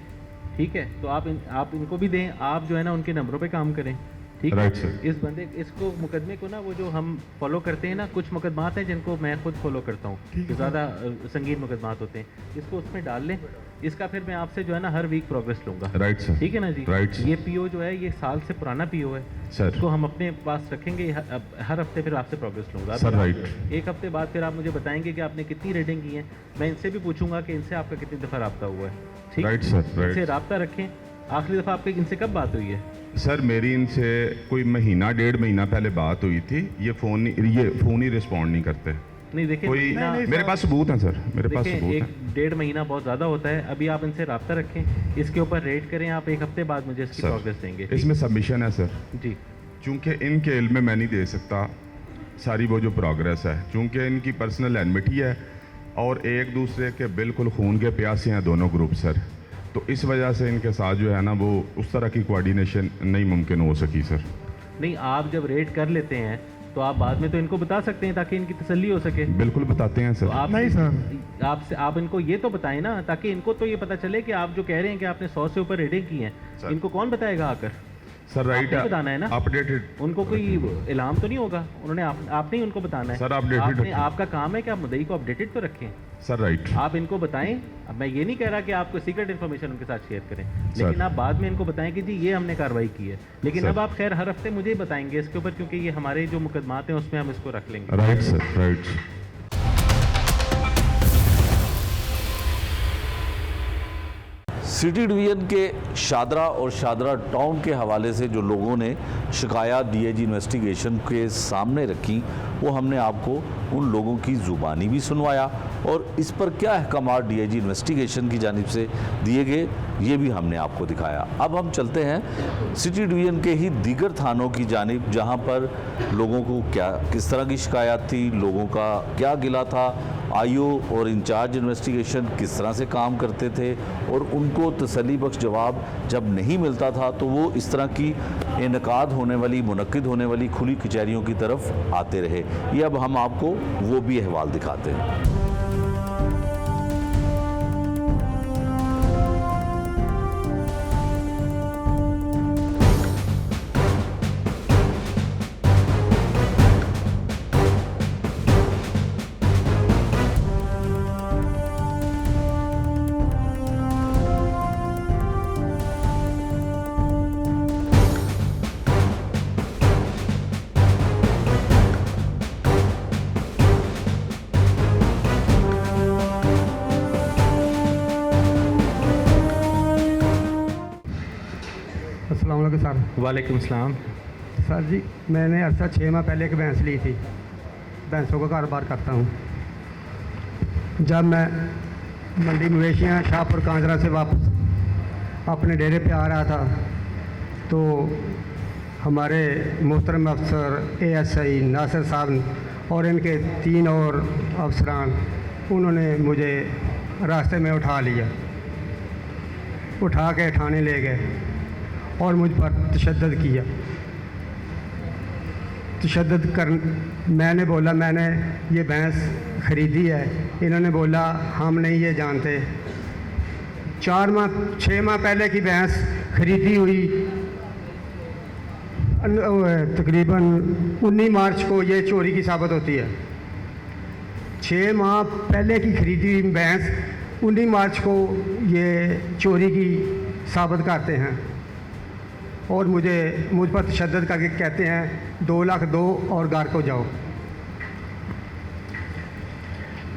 Speaker 3: ठीक है, तो आप इनको भी दें, आप जो है ना उनके नंबरों पे काम करें, ठीक है? इस बंदे इसको मुकदमे को ना, वो जो हम फॉलो करते हैं ना, कुछ मुकदमात हैं जिनको मैं खुद फॉलो करता हूँ, जो ज़्यादा संगीन मुकदमात होते हैं, इसको उसमें डाल लें इसका फिर मैं आपसे जो है ना हर वीक प्रोग्रेस लूँगा।
Speaker 12: Right sir.
Speaker 3: ठीक है ना जी?
Speaker 12: Right sir.
Speaker 3: ये पीओ जो है ये साल से पुराना पीओ है
Speaker 12: सर।
Speaker 3: इसको हम अपने पास रखेंगे, हर हफ्ते फिर आपसे प्रोग्रेस लूँगा।
Speaker 12: Sir right.
Speaker 3: एक हफ्ते बाद फिर आप मुझे बताएंगे कि आपने कितनी रेडिंग की है। मैं इनसे भी पूछूंगा कि इनसे आपका कितनी दफ़ा रब्ता हुआ है। ठीक,
Speaker 12: राइट सर, राइट।
Speaker 3: इनसे रब्ता रखें। आखिरी दफ़ा आपकी इनसे कब बात हुई है?
Speaker 12: सर मेरी इनसे कोई महीना 1.5 महीना पहले बात हुई थी। ये फ़ोन ही रिस्पॉन्ड नहीं करते।
Speaker 3: नहीं देखिए,
Speaker 12: कोई मेरे पास सबूत हैं सर, मेरे पास सबूत हैं।
Speaker 3: 1.5 महीना बहुत ज़्यादा होता है। अभी आप इनसे रब्ता रखें, इसके ऊपर रेट करें। आप एक हफ्ते बाद मुझे इसकी प्रोग्रेस देंगे।
Speaker 12: इसमें सबमिशन है सर
Speaker 3: जी।
Speaker 12: चूँकि इनके इल्म में मैं नहीं दे सकता सारी वो जो प्रोग्रेस है, चूँकि इनकी पर्सनल एनमिटी है और एक दूसरे के बिल्कुल खून के प्यासे हैं दोनों ग्रुप सर। तो इस वजह से इनके साथ जो है ना वो उस तरह की कोऑर्डिनेशन नहीं मुमकिन हो सकी सर।
Speaker 3: नहीं, आप जब रेट कर लेते हैं तो आप बाद में तो इनको बता सकते हैं ताकि इनकी तसल्ली हो सके।
Speaker 12: बिल्कुल बताते हैं सर।
Speaker 3: तो आप नहीं सर, आप इनको ये तो बताएं ना, ताकि इनको तो ये पता चले कि आप जो कह रहे हैं कि आपने 100 से ऊपर रेटिंग की है, इनको कौन बताएगा आकर?
Speaker 12: सर राइट है,
Speaker 3: बताना है ना
Speaker 12: अपडेटेड।
Speaker 3: उनको कोई इल्हाम तो नहीं होगा, उन्होंने आपने ही उनको बताना है
Speaker 12: सर। अपडेटेड
Speaker 3: आपका काम है कि आप मुद्दई को अपडेटेड तो रखें
Speaker 12: सर। राइट।
Speaker 3: आप इनको बताएं। अब मैं ये नहीं कह रहा कि आप कोई सीक्रेट इन्फॉर्मेशन उनके साथ शेयर करें, लेकिन आप बाद में इनको बताएं कि जी ये हमने कार्रवाई की है। लेकिन अब आप खैर हर हफ्ते मुझे ही बताएंगे इसके ऊपर, क्योंकि ये हमारे जो मुकदमात हैं उसमें हम इसको रख लेंगे।
Speaker 12: Right sir, right.
Speaker 1: City division के शादरा और शादरा टाउन के हवाले से जो लोगों ने शिकायत डीआईजी इन्वेस्टिगेशन के सामने रखी, वो हमने आपको उन लोगों की ज़ुबानी भी सुनवाया और इस पर क्या अहकामात डीआईजी इन्वेस्टिगेशन की जानिब से दिए गए ये भी हमने आपको दिखाया। अब हम चलते हैं सिटी डिवीज़न के ही दीगर थानों की जानिब, जहाँ पर लोगों को किस तरह की शिकायत थी, लोगों का क्या गिला था, आईओ और इंचार्ज इन्वेस्टिगेशन किस तरह से काम करते थे और उनको तसल्ली बख्श जवाब जब नहीं मिलता था तो वो इस तरह की इनकाद होने वाली, मुनक्किद होने वाली खुली कचहरियों की तरफ आते रहे। ये अब हम आपको वो भी अहवाल दिखाते हैं।
Speaker 4: अस्सलाम वालेकुम सर।
Speaker 3: वालेकुम सलाम।
Speaker 4: सर जी, मैंने अर्सा 6 माह पहले एक भैंस ली थी। भैंसों का कारोबार करता हूँ। जब मैं मंडी मवेशियाँ शाहपुर कांजरा से वापस अपने डेरे पे आ रहा था तो हमारे मोहतरम अफसर एएसआई नासिर साहब और इनके 3 और अफसरान, उन्होंने मुझे रास्ते में उठा लिया, उठा के थाने ले गए और मुझ पर तशद्दुद किया। तशद्दुद कर मैंने बोला मैंने ये भैंस ख़रीदी है। इन्होंने बोला हम नहीं ये जानते। 6 माह पहले की भैंस खरीदी हुई, तकरीबन 19 मार्च को ये चोरी की साबित होती है। 6 माह पहले की खरीदी हुई भैंस 19 मार्च को ये चोरी की साबित करते हैं और मुझ पर तशद्दुद करके कहते हैं 2 लाख दो और घर को जाओ।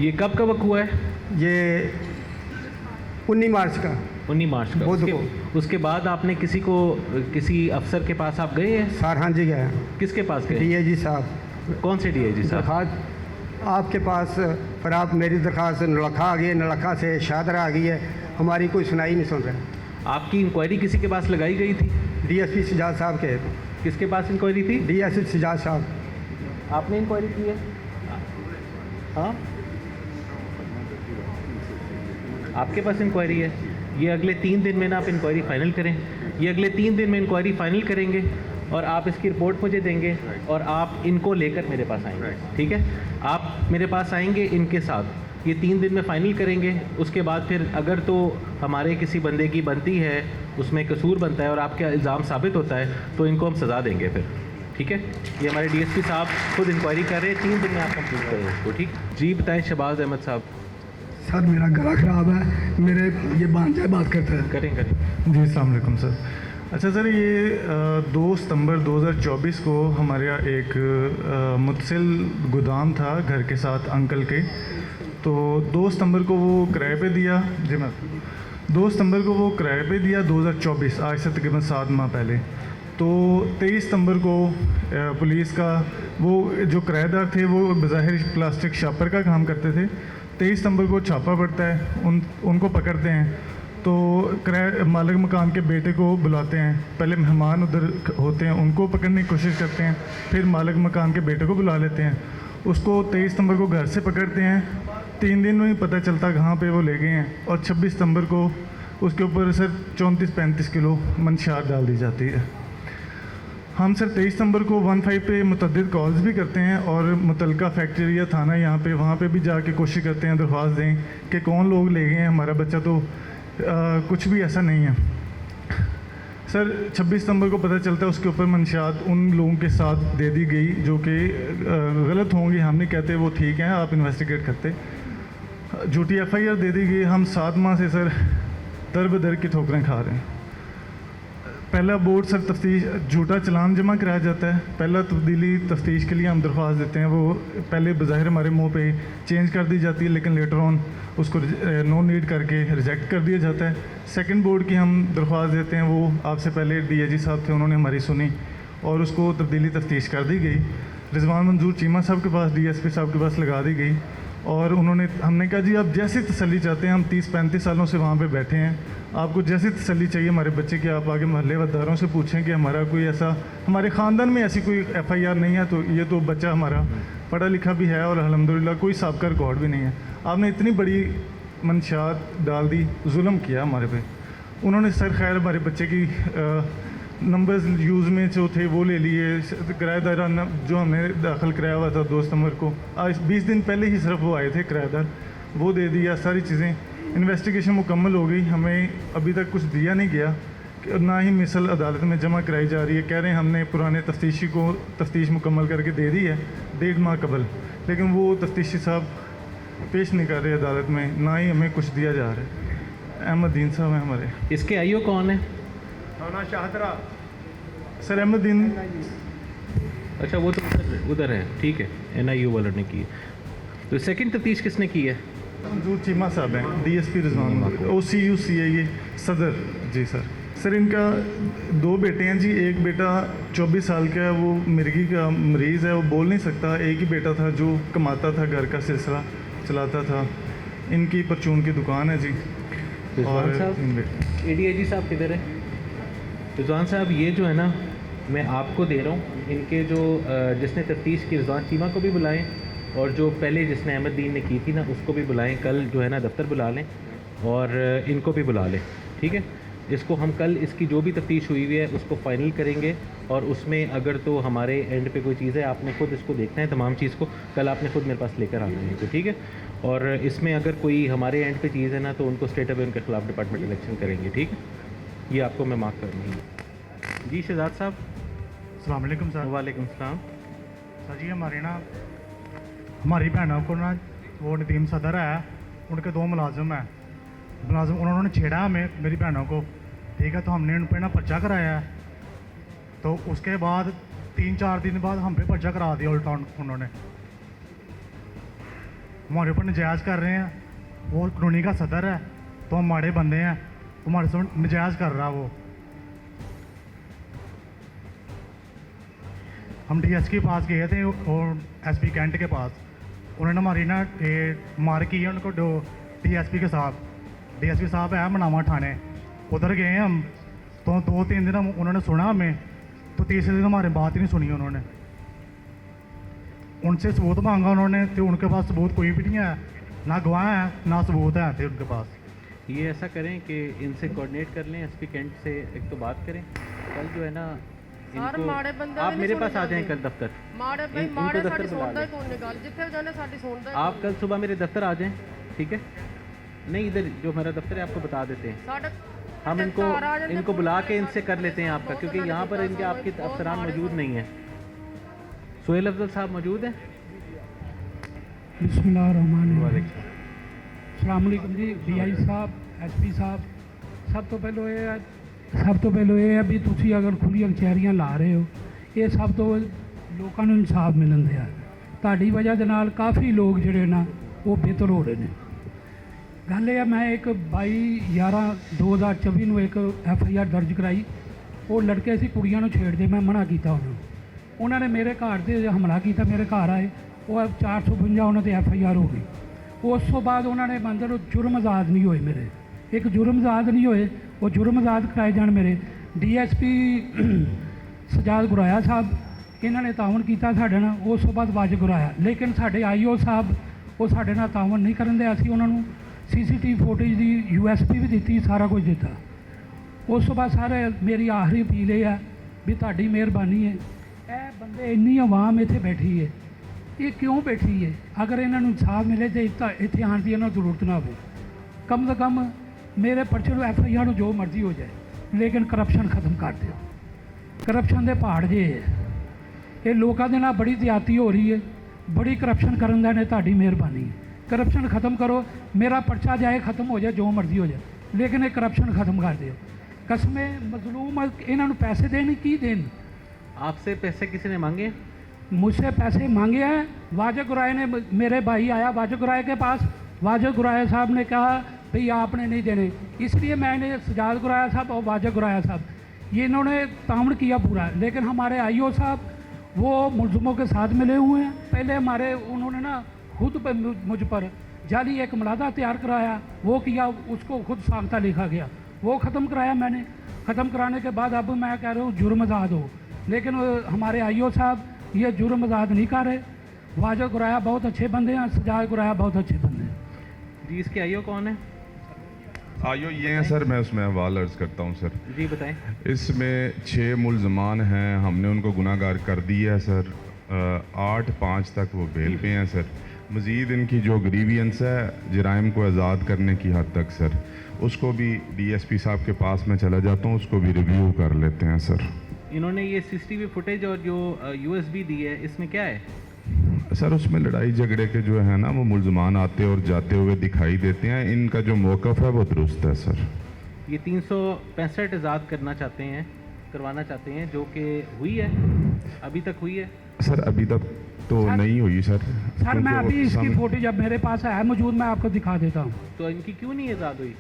Speaker 3: ये कब का वक्त हुआ है?
Speaker 4: ये 19 मार्च का।
Speaker 3: 19 मार्च का। उसके बाद आपने किसी अफसर के पास आप गए हैं?
Speaker 4: सर हाँ जी गए।
Speaker 3: किसके पास गए?
Speaker 4: डीआईजी साहब।
Speaker 3: कौन से डीआईजी साहब?
Speaker 4: दरख्वास्त आपके पास, पर आप मेरी दरख्वास्त नलखा आ गई है, नलखा से शादरा आ गई है, हमारी कोई सुनाई नहीं सुन रहे।
Speaker 3: आपकी इंक्वायरी किसी के पास लगाई गई थी?
Speaker 4: डीएसपी सिजाज साहब के।
Speaker 3: किसके पास इंक्वायरी थी?
Speaker 4: डीएसपी सिजाज साहब।
Speaker 3: आपने इंक्वायरी की है? हाँ, आपके पास इंक्वायरी है। ये अगले 3 दिन में ना आप इंक्वायरी फाइनल करें। ये अगले 3 दिन में इंक्वायरी फाइनल करेंगे और आप इसकी रिपोर्ट मुझे देंगे और आप इनको लेकर मेरे पास आएंगे। ठीक है, आप मेरे पास आएंगे इनके साथ, ये 3 दिन में फ़ाइनल करेंगे। उसके बाद फिर अगर तो हमारे किसी बंदे की बनती है, उसमें कसूर बनता है और आपका इल्ज़ाम साबित होता है तो इनको हम सज़ा देंगे फिर। ठीक है, ये हमारे डीएसपी साहब खुद इंक्वायरी कर रहे हैं। 3 दिन में आप कंप्लीट करें इसको। ठीक जी, बताएं शहबाज अहमद साहब।
Speaker 10: सर मेरा गला ख़राब है, मेरे ये भांजा बात करता है।
Speaker 3: करें
Speaker 11: जी अस्सलाम वालेकुम सर। अच्छा सर, ये 2 सितंबर 2024 को हमारे यहाँ एक मुतसिल गोदाम था घर के साथ अंकल के, तो 2 सितंबर को वो किराए पे दिया। जी मैं 2 सितंबर को वो किराए पे दिया 2024, आज से तकरीबन 7 माह पहले। तो 23 सितंबर को पुलिस का वो जो किराएदार थे वो बज़ाहिर प्लास्टिक शापर का काम करते थे। 23 सितंबर को छापा पड़ता है, उनको पकड़ते हैं। तो किराए मालिक मकान के बेटे को बुलाते हैं, पहले मेहमान उधर होते हैं उनको पकड़ने की कोशिश करते हैं, फिर मालिक मकान के बेटे को बुला लेते हैं। उसको 23 सितंबर को घर से पकड़ते हैं, 3 दिन में ही पता चलता कहाँ पे वो ले गए हैं। और 26 सितंबर को उसके ऊपर सर 34-35 किलो मंशियात डाल दी जाती है। हम सर 23 सितंबर को 15 पे मुतअद्दिद कॉल्स भी करते हैं और मुतलका फैक्ट्री या थाना यहाँ पे वहाँ पे भी जाके कोशिश करते हैं दरख्वास्त दें कि कौन लोग ले गए हैं हमारा बच्चा, तो कुछ भी ऐसा नहीं है। सर 26 सितंबर को पता चलता है उसके ऊपर मंशियात उन लोगों के साथ दे दी गई जो कि गलत होंगी, हम नहीं कहते वो ठीक हैं, आप इन्वेस्टिगेट करते। झूठी FIR दे दी गई। हम 7 माह से सर दर बदर की ठोकरें खा रहे हैं। पहला बोर्ड सर तफ्तीश झूठा चलान जमा कराया जाता है, पहला तब्दीली तफ्तीश के लिए हम दरख्वास्त देते हैं, वो पहले बज़ाहिर हमारे मुंह पे चेंज कर दी जाती है, लेकिन लेटर ऑन उसको नो नीड करके रिजेक्ट कर दिया जाता है। सेकंड बोर्ड की हम दरख्वास्त देते हैं, वो आपसे पहले DIG साहब थे, उन्होंने हमारी सुनी और उसको तब्दीली तफ्तीश कर दी गई। रिजवान मंजूर चीमा साहब के पास DSP साहब के पास लगा दी गई और हमने कहा जी आप जैसी तसल्ली चाहते हैं, हम 30-35 सालों से वहाँ पे बैठे हैं, आपको जैसी तसल्ली चाहिए हमारे बच्चे की, आप आगे मोहल्ले वदारों से पूछें कि हमारा कोई ऐसा, हमारे ख़ानदान में ऐसी कोई FIR नहीं है, तो ये तो बच्चा हमारा पढ़ा लिखा भी है और अल्हम्दुलिल्लाह कोई साबका रिकॉर्ड भी नहीं है। आपने इतनी बड़ी मंशियात डाल दी, जुल्म किया हमारे पे। उन्होंने सर खैर हमारे बच्चे की नंबर्स यूज़ में जो थे वो ले लिए, किराएदार जो हमने दाखिल कराया हुआ था 2 सितंबर को, आज 20 दिन पहले ही सिर्फ वो आए थे किराएदार, वो दे दिया सारी चीज़ें। इन्वेस्टिगेशन मुकम्मल हो गई, हमें अभी तक कुछ दिया नहीं गया, ना ही मिसल अदालत में जमा कराई जा रही है। कह रहे हैं हमने पुराने तफ्तीशी को तफ्तीश मुकम्मल करके दे दी है 1.5 माह कबल, लेकिन वो तफ्तीशी साहब पेश नहीं कर रहे अदालत में, ना ही हमें कुछ दिया जा रहा है। अहमदीन साहब हैं हमारे।
Speaker 3: इसके IO कौन है?
Speaker 11: थाना शाहदरा सर अहमदीन।
Speaker 3: अच्छा वो तो उधर है, ठीक है, NIO वालों ने की है। तो सेकंड तफ्तीश किसने की है?
Speaker 11: मंजूर चीमा साहब हैं, DSP रिजवान, OCU CIA सदर। जी सर इनका 2 बेटे हैं जी, एक बेटा 24 साल का है, वो मिर्गी का मरीज़ है, वो बोल नहीं सकता। एक ही बेटा था जो कमाता था, घर का सिलसिला चलाता था। इनकी परचून की दुकान है जी। और
Speaker 3: ADIG साहब किधर है? रिजवान साहब ये जो है ना, मैं आपको दे रहा हूँ, इनके जो जिसने तफ्तीश की रिजवान चीमा को भी बुलाएं और जो पहले जिसने अहमदीन ने की थी ना उसको भी बुलाएं। कल जो है ना दफ्तर बुला लें और इनको भी बुला लें, ठीक है। इसको हम कल इसकी जो भी तफ्तीश हुई है उसको फ़ाइनल करेंगे और उसमें अगर तो हमारे एंड पे कोई चीज़ है, आपने खुद इसको देखना है तमाम चीज़ को, कल आपने खुद मेरे पास लेकर आना है, तो ठीक है। और इसमें अगर कोई हमारे एंड पे चीज़ है ना तो उनको स्टेट अवे उनके ख़िलाफ़ डिपार्टमेंट इलेक्शन करेंगे, ठीक है। ये आपको मैं मार्क कर दूँगी। जी शहजाद साहब।
Speaker 7: अस्सलाम वालेकुम सर।
Speaker 3: वालेकुम सलाम।
Speaker 7: सर जी हमारी बहनों को ना वो नदीम सदर है, उनके 2 मुलाजिम हैं, उन्होंने छेड़ा हमें, मेरी बहनों को, ठीक है। तो हमने उन पर ना पर्चा कराया है, तो उसके बाद 3-4 दिन बाद हम पे पर्चा करा दिया उल्टा उन्होंने, हमारे ऊपर नजायज़ कर रहे हैं। वो कॉलोनी का सदर है, तो हम माड़े बंदे हैं, हमारे से नजायज़ कर रहा है वो। हम DSP के पास गए थे और SP कैंट के पास, उन्होंने हमारी ना मार की है उनको DSP के साथ। DSP साहब है मनावा थाने, उधर गए हम, तो 2-3 दिन उन्होंने सुना हमें, तो तीसरे दिन हमारी बात ही नहीं सुनी उन्होंने। उनसे सबूत मांगा उन्होंने, तो उनके पास सबूत कोई भी नहीं है, ना गवाह है ना सबूत है थे उनके पास।
Speaker 3: ये ऐसा करें कि इनसे कोऑर्डिनेट कर लें, SP कैंट से एक तो बात करें, कल जो है ना इनको आप मेरे पास आ जाएं कल दफ्तर, इनको दफ्तर बुला लें। आप कल सुबह मेरे दफ्तर आ जाएं, ठीक है। नहीं इधर जो हमारा दफ्तर है आपको बता देते हैं, हम इनको बुला के इनसे कर लेते हैं आपका, क्योंकि यहाँ पर इनके आपके अफसरान मौजूद नहीं है। सोहेल अफजल साहब मौजूद हैं?
Speaker 10: बिस्मिल्लाहिर्रहमानिर्रहीम।
Speaker 14: अस्सलाम वालेकुम जी DI साहब SP ਸਾਹਿਬ ਸਭ ਤੋਂ ਪਹਿਲਾਂ ਇਹ ਹੈ ਵੀ ਤੁਸੀਂ ਅਗਰ ਖੁੱਲੀਆਂ ਕਚਹਿਰੀਆਂ ਲਾ ਰਹੇ ਹੋ ਇਹ ਸਭ ਤੋਂ ਲੋਕਾਂ ਨੂੰ ਇਨਸਾਫ ਮਿਲਣ ਦਿਆ ਤੁਹਾਡੀ ਵਜ੍ਹਾ ਦੇ ਨਾਲ ਕਾਫੀ ਲੋਕ ਜਿਹੜੇ ਨਾ ਉਹ ਬਿਹਤਰ ਹੋ ਰਹੇ ਨੇ ਗੱਲ ਇਹ ਹੈ ਮੈਂ ਇੱਕ 22/11/2024 ਨੂੰ ਇੱਕ FIR ਦਰਜ ਕਰਾਈ ਉਹ ਲੜਕੇ ਸੀ ਕੁੜੀਆਂ ਨੂੰ ਛੇੜਦੇ ਮੈਂ ਮਨਾ ਕੀਤਾ ਉਹਨਾਂ ਨੇ ਮੇਰੇ ਘਰ ਤੇ ਹਮਲਾ ਕੀਤਾ ਮੇਰੇ ਘਰ ਆਏ ਉਹ 452 ਉਹਨਾਂ ਤੇ FIR ਹੋ ਗਈ ਉਸ ਤੋਂ ਬਾਅਦ ਉਹਨਾਂ ਨੇ ਮੰਦਰ ਜੁਰਮ ਆਜ਼ਾਦ ਨਹੀਂ ਹੋਏ ਮੇਰੇ ਇੱਕ ਜੁਰਮ ਆਜ਼ਾਦ ਨਹੀਂ ਹੋਏ ਉਹ ਜੁਰਮ ਆਜ਼ਾਦ ਕਰਾਏ ਜਾਣ ਮੇਰੇ DSP ਸਜਾਦ ਗੁਰਾਇਆ ਸਾਹਿਬ ਇਹਨਾਂ ਨੇ ਤਾਵਨ ਕੀਤਾ ਸਾਡੇ ਨਾਲ ਉਸ ਤੋਂ ਬਾਅਦ ਵਾਜਬ ਗੁਰਾਇਆ ਲੇਕਿਨ ਸਾਡੇ IO ਸਾਹਿਬ ਉਹ ਸਾਡੇ ਨਾਲ ਤਾਵਨ ਨਹੀਂ ਕਰਨ ਦੇ ਅਸੀਂ ਉਹਨਾਂ ਨੂੰ CCTV ਫੁਟੇਜ ਦੀ USB ਵੀ ਦਿੱਤੀ ਸਾਰਾ ਕੁਝ ਦਿੱਤਾ ਉਸ ਤੋਂ ਬਾਅਦ ਸਾਰੇ ਮੇਰੀ ਆਖਰੀ ਅਪੀਲ ਇਹ ਹੈ ਵੀ ਤੁਹਾਡੀ ਮਿਹਰਬਾਨੀ ਹੈ ਇਹ ਬੰਦੇ ਇੰਨੀ ਆਵਾਮ ਇੱਥੇ ਬੈਠੀ ਹੈ ਇਹ ਕਿਉਂ ਬੈਠੀ ਹੈ ਅਗਰ ਇਹਨਾਂ ਨੂੰ ਇਨਸਾਫ ਮਿਲੇ ਤੇ ਇੱਥੇ ਆਉਣ ਦੀ ਇਹਨਾਂ ਨੂੰ ਜ਼ਰੂਰਤ ਨਾ ਹੋਵੇ ਕਮ ਤੋਂ ਕਮ ਮੇਰੇ ਪਰਚੇ ਨੂੰ FIR ਨੂੰ ਜੋ ਮਰਜ਼ੀ ਹੋ ਜਾਏ ਲੇਕਿਨ ਕਰਪਸ਼ਨ ਖਤਮ ਕਰ ਦਿਓ ਕਰਪਸ਼ਨ ਦੇ ਪਹਾੜ ਜੇ ਇਹ ਲੋਕਾਂ ਦੇ ਨਾਲ ਬੜੀ ਜ਼ਿਆਦਤੀ ਹੋ ਰਹੀ ਹੈ ਬੜੀ ਕਰਪਸ਼ਨ ਕਰਨ ਦਾ ਨੇ ਤੁਹਾਡੀ ਮਿਹਰਬਾਨੀ ਕਰਪਸ਼ਨ ਖਤਮ ਕਰੋ ਮੇਰਾ ਪਰਚਾ ਜਾਏ ਖਤਮ ਹੋ ਜਾਏ ਜੋ ਮਰਜ਼ੀ ਹੋ ਜਾਏ ਲੇਕਿਨ ਇਹ ਕਰਪਸ਼ਨ ਖਤਮ ਕਰ ਦਿਓ ਕਸਮੇ मजलूम इन्हों पैसे देने की देन
Speaker 3: आपसे पैसे किसी ने मांगे
Speaker 14: मुझसे पैसे मांगे हैं वाजद गुराए ने मेरे भाई आया वाजद गुराए के पास वाजद गुराया साहब ने कहा भाई आपने नहीं देने इसलिए मैंने सजाद गुराया साहब और वाजद गुराया साहब ये इन्होंने तामड़ किया पूरा लेकिन हमारे IO साहब वो मुलजमों के साथ मिले हुए हैं पहले हमारे उन्होंने ना खुद मुझ पर जाली एक मुलादा तैयार कराया वो किया उसको खुद साख्ता लिखा गया वो ख़त्म कराया मैंने ख़त्म कराने के बाद अब मैं कह रहा हूँ जुर्म आज़ाद हो लेकिन हमारे IO साहब ये जुर्म आज़ाद नहीं कर रहे वाजद गुराया बहुत अच्छे बंदे हैं सजाद गुराया बहुत अच्छे बंदे हैं
Speaker 3: जी इसके IO कौन है
Speaker 12: IO ये हैं सर मैं उसमें हवाला अर्ज़ करता हूँ सर
Speaker 3: जी बताएं
Speaker 12: इसमें 6 मुलजमान हैं हमने उनको गुनाहगार कर दिया है सर 8/5 तक वो बेल पे हैं सर मज़ीद इनकी जो ग्रीवियंस है जराइम को आज़ाद करने की हद तक सर उसको भी DSP साहब के पास में चला जाता हूँ उसको भी रिव्यू कर लेते हैं सर
Speaker 3: इन्होंने ये CCTV फुटेज और जो USB दी है इसमें क्या है
Speaker 12: सर उसमें लड़ाई झगड़े के जो है ना वो मुलजमान आते और जाते हुए दिखाई देते हैं इनका जो मौक़िफ़ है वो दुरुस्त है सर
Speaker 3: ये 365 आज़ाद करवाना चाहते हैं जो कि हुई है अभी तक हुई है
Speaker 12: सर अभी तक तो नहीं हुई
Speaker 14: सर मैं अभी इसकी फुटेज अब मेरे पास है मौजूद मैं आपको दिखा देता हूँ
Speaker 3: तो इनकी क्यों नहीं आज़ाद हुई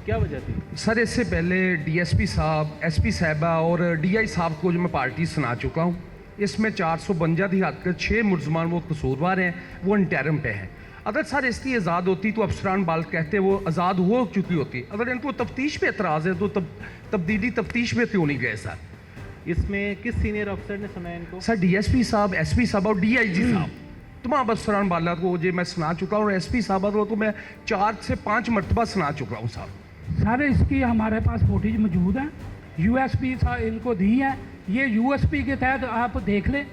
Speaker 3: क्या वजह थी
Speaker 15: सर इससे पहले DSP साहब SP साहबा और DI साहब को जो मैं पार्टी सुना चुका हूँ इसमें 452 दिहात के 6 मुलजमान वो कसूरवार हैं वो इंटरम पे हैं अगर सर इसकी आज़ाद होती तो अफसरान बाल कहते वो आज़ाद हो चुकी होती अगर इनको तफ्तीश पे एतराज़ है तो तब्दीली तफ्तीश में क्यों नहीं गए सर
Speaker 3: इसमें किस सीनियर अफसर ने सुना इनको
Speaker 15: सर DSP साहब SP साहब और DIG साहब तमाम अफसरान बाला को जो मैं सुना चुका हूँ और SP साहब को तो मैं 4 से 5 मरतबा सुना चुका हूँ साहब
Speaker 14: सर इसकी हमारे पास फुटेज मौजूद है USB इनको दी है ये USB के तहत आप देख लें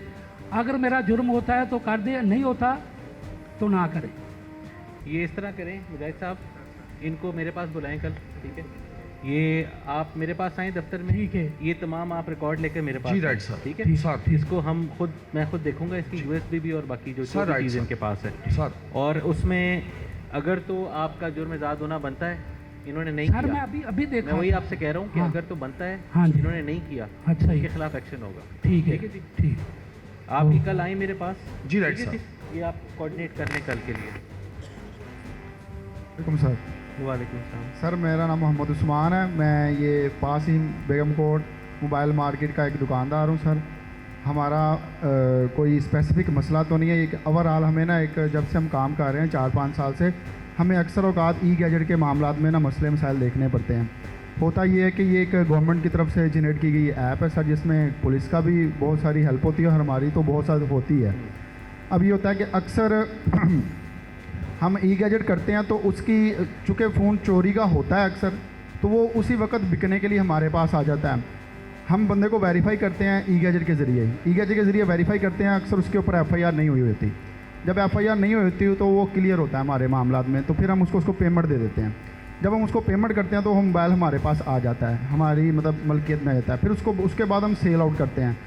Speaker 14: अगर मेरा जुर्म होता है तो कर दे नहीं होता तो ना करें
Speaker 3: ये इस तरह करें मुजाहिद साहब इनको मेरे पास बुलाएं कल ठीक है ये आप मेरे पास आएँ दफ्तर में
Speaker 14: ठीक है
Speaker 3: ये तमाम आप रिकॉर्ड लेकर मेरे पास
Speaker 15: जी राइट सर
Speaker 3: ठीक है
Speaker 15: सर
Speaker 3: इसको मैं खुद देखूंगा इसकी USB भी और बाकी जो चीज़ इनके पास है
Speaker 15: सर
Speaker 3: और उसमें अगर तो आपका जुर्म आज़ाद होना बनता है इन्होंने नहीं
Speaker 14: सर
Speaker 3: किया
Speaker 14: मैं अभी देखा
Speaker 3: मैं वही आपसे कह रहा हूँ कि अगर तो बनता है
Speaker 14: हाँ जी
Speaker 3: इन्होंने नहीं किया
Speaker 14: अच्छा
Speaker 3: इनके खिलाफ एक्शन होगा
Speaker 14: ठीक है
Speaker 3: जी
Speaker 14: ठीक
Speaker 3: आप ही कल आए मेरे पास
Speaker 15: जी राइट सर
Speaker 3: ये आप कोऑर्डिनेट कर लें कल के लिए
Speaker 16: सर
Speaker 3: वालेकुम सलाम
Speaker 16: सर मेरा नाम मोहम्मद उस्मान है मैं ये पास ही बेगम कोट मोबाइल मार्केट का एक दुकानदार हूँ सर हमारा कोई स्पेसिफिक मसला तो नहीं है एक ओवरऑल हमें ना एक जब से हम काम कर रहे हैं 4-5 साल से हमें अक्सर औकात गैजेट के मामला में ना मसले मसाइल देखने पड़ते हैं होता ये है कि ये एक गवर्नमेंट की तरफ से जनरेट की गई ऐप है सर जिसमें पुलिस का भी बहुत सारी हेल्प होती है और हमारी तो बहुत सारी होती है अब ये होता है कि अक्सर हम गैजेट करते हैं तो उसकी चूँकि फ़ोन चोरी का होता है अक्सर तो वो उसी वक्त बिकने के लिए हमारे पास आ जाता है हम बंदे को वेरीफाई करते हैं गैजेट के ज़रिए वेरीफाई करते हैं अक्सर उसके ऊपर FIR नहीं हुई होती जब FIR नहीं हुई होती तो वो क्लियर होता है हमारे मामला में तो फिर हम उसको पेमेंट दे देते हैं जब हम उसको पेमेंट करते हैं तो वो मोबाइल हमारे पास आ जाता है हमारी मतलब मलकियत में रहता है फिर उसके बाद हम सेल आउट करते हैं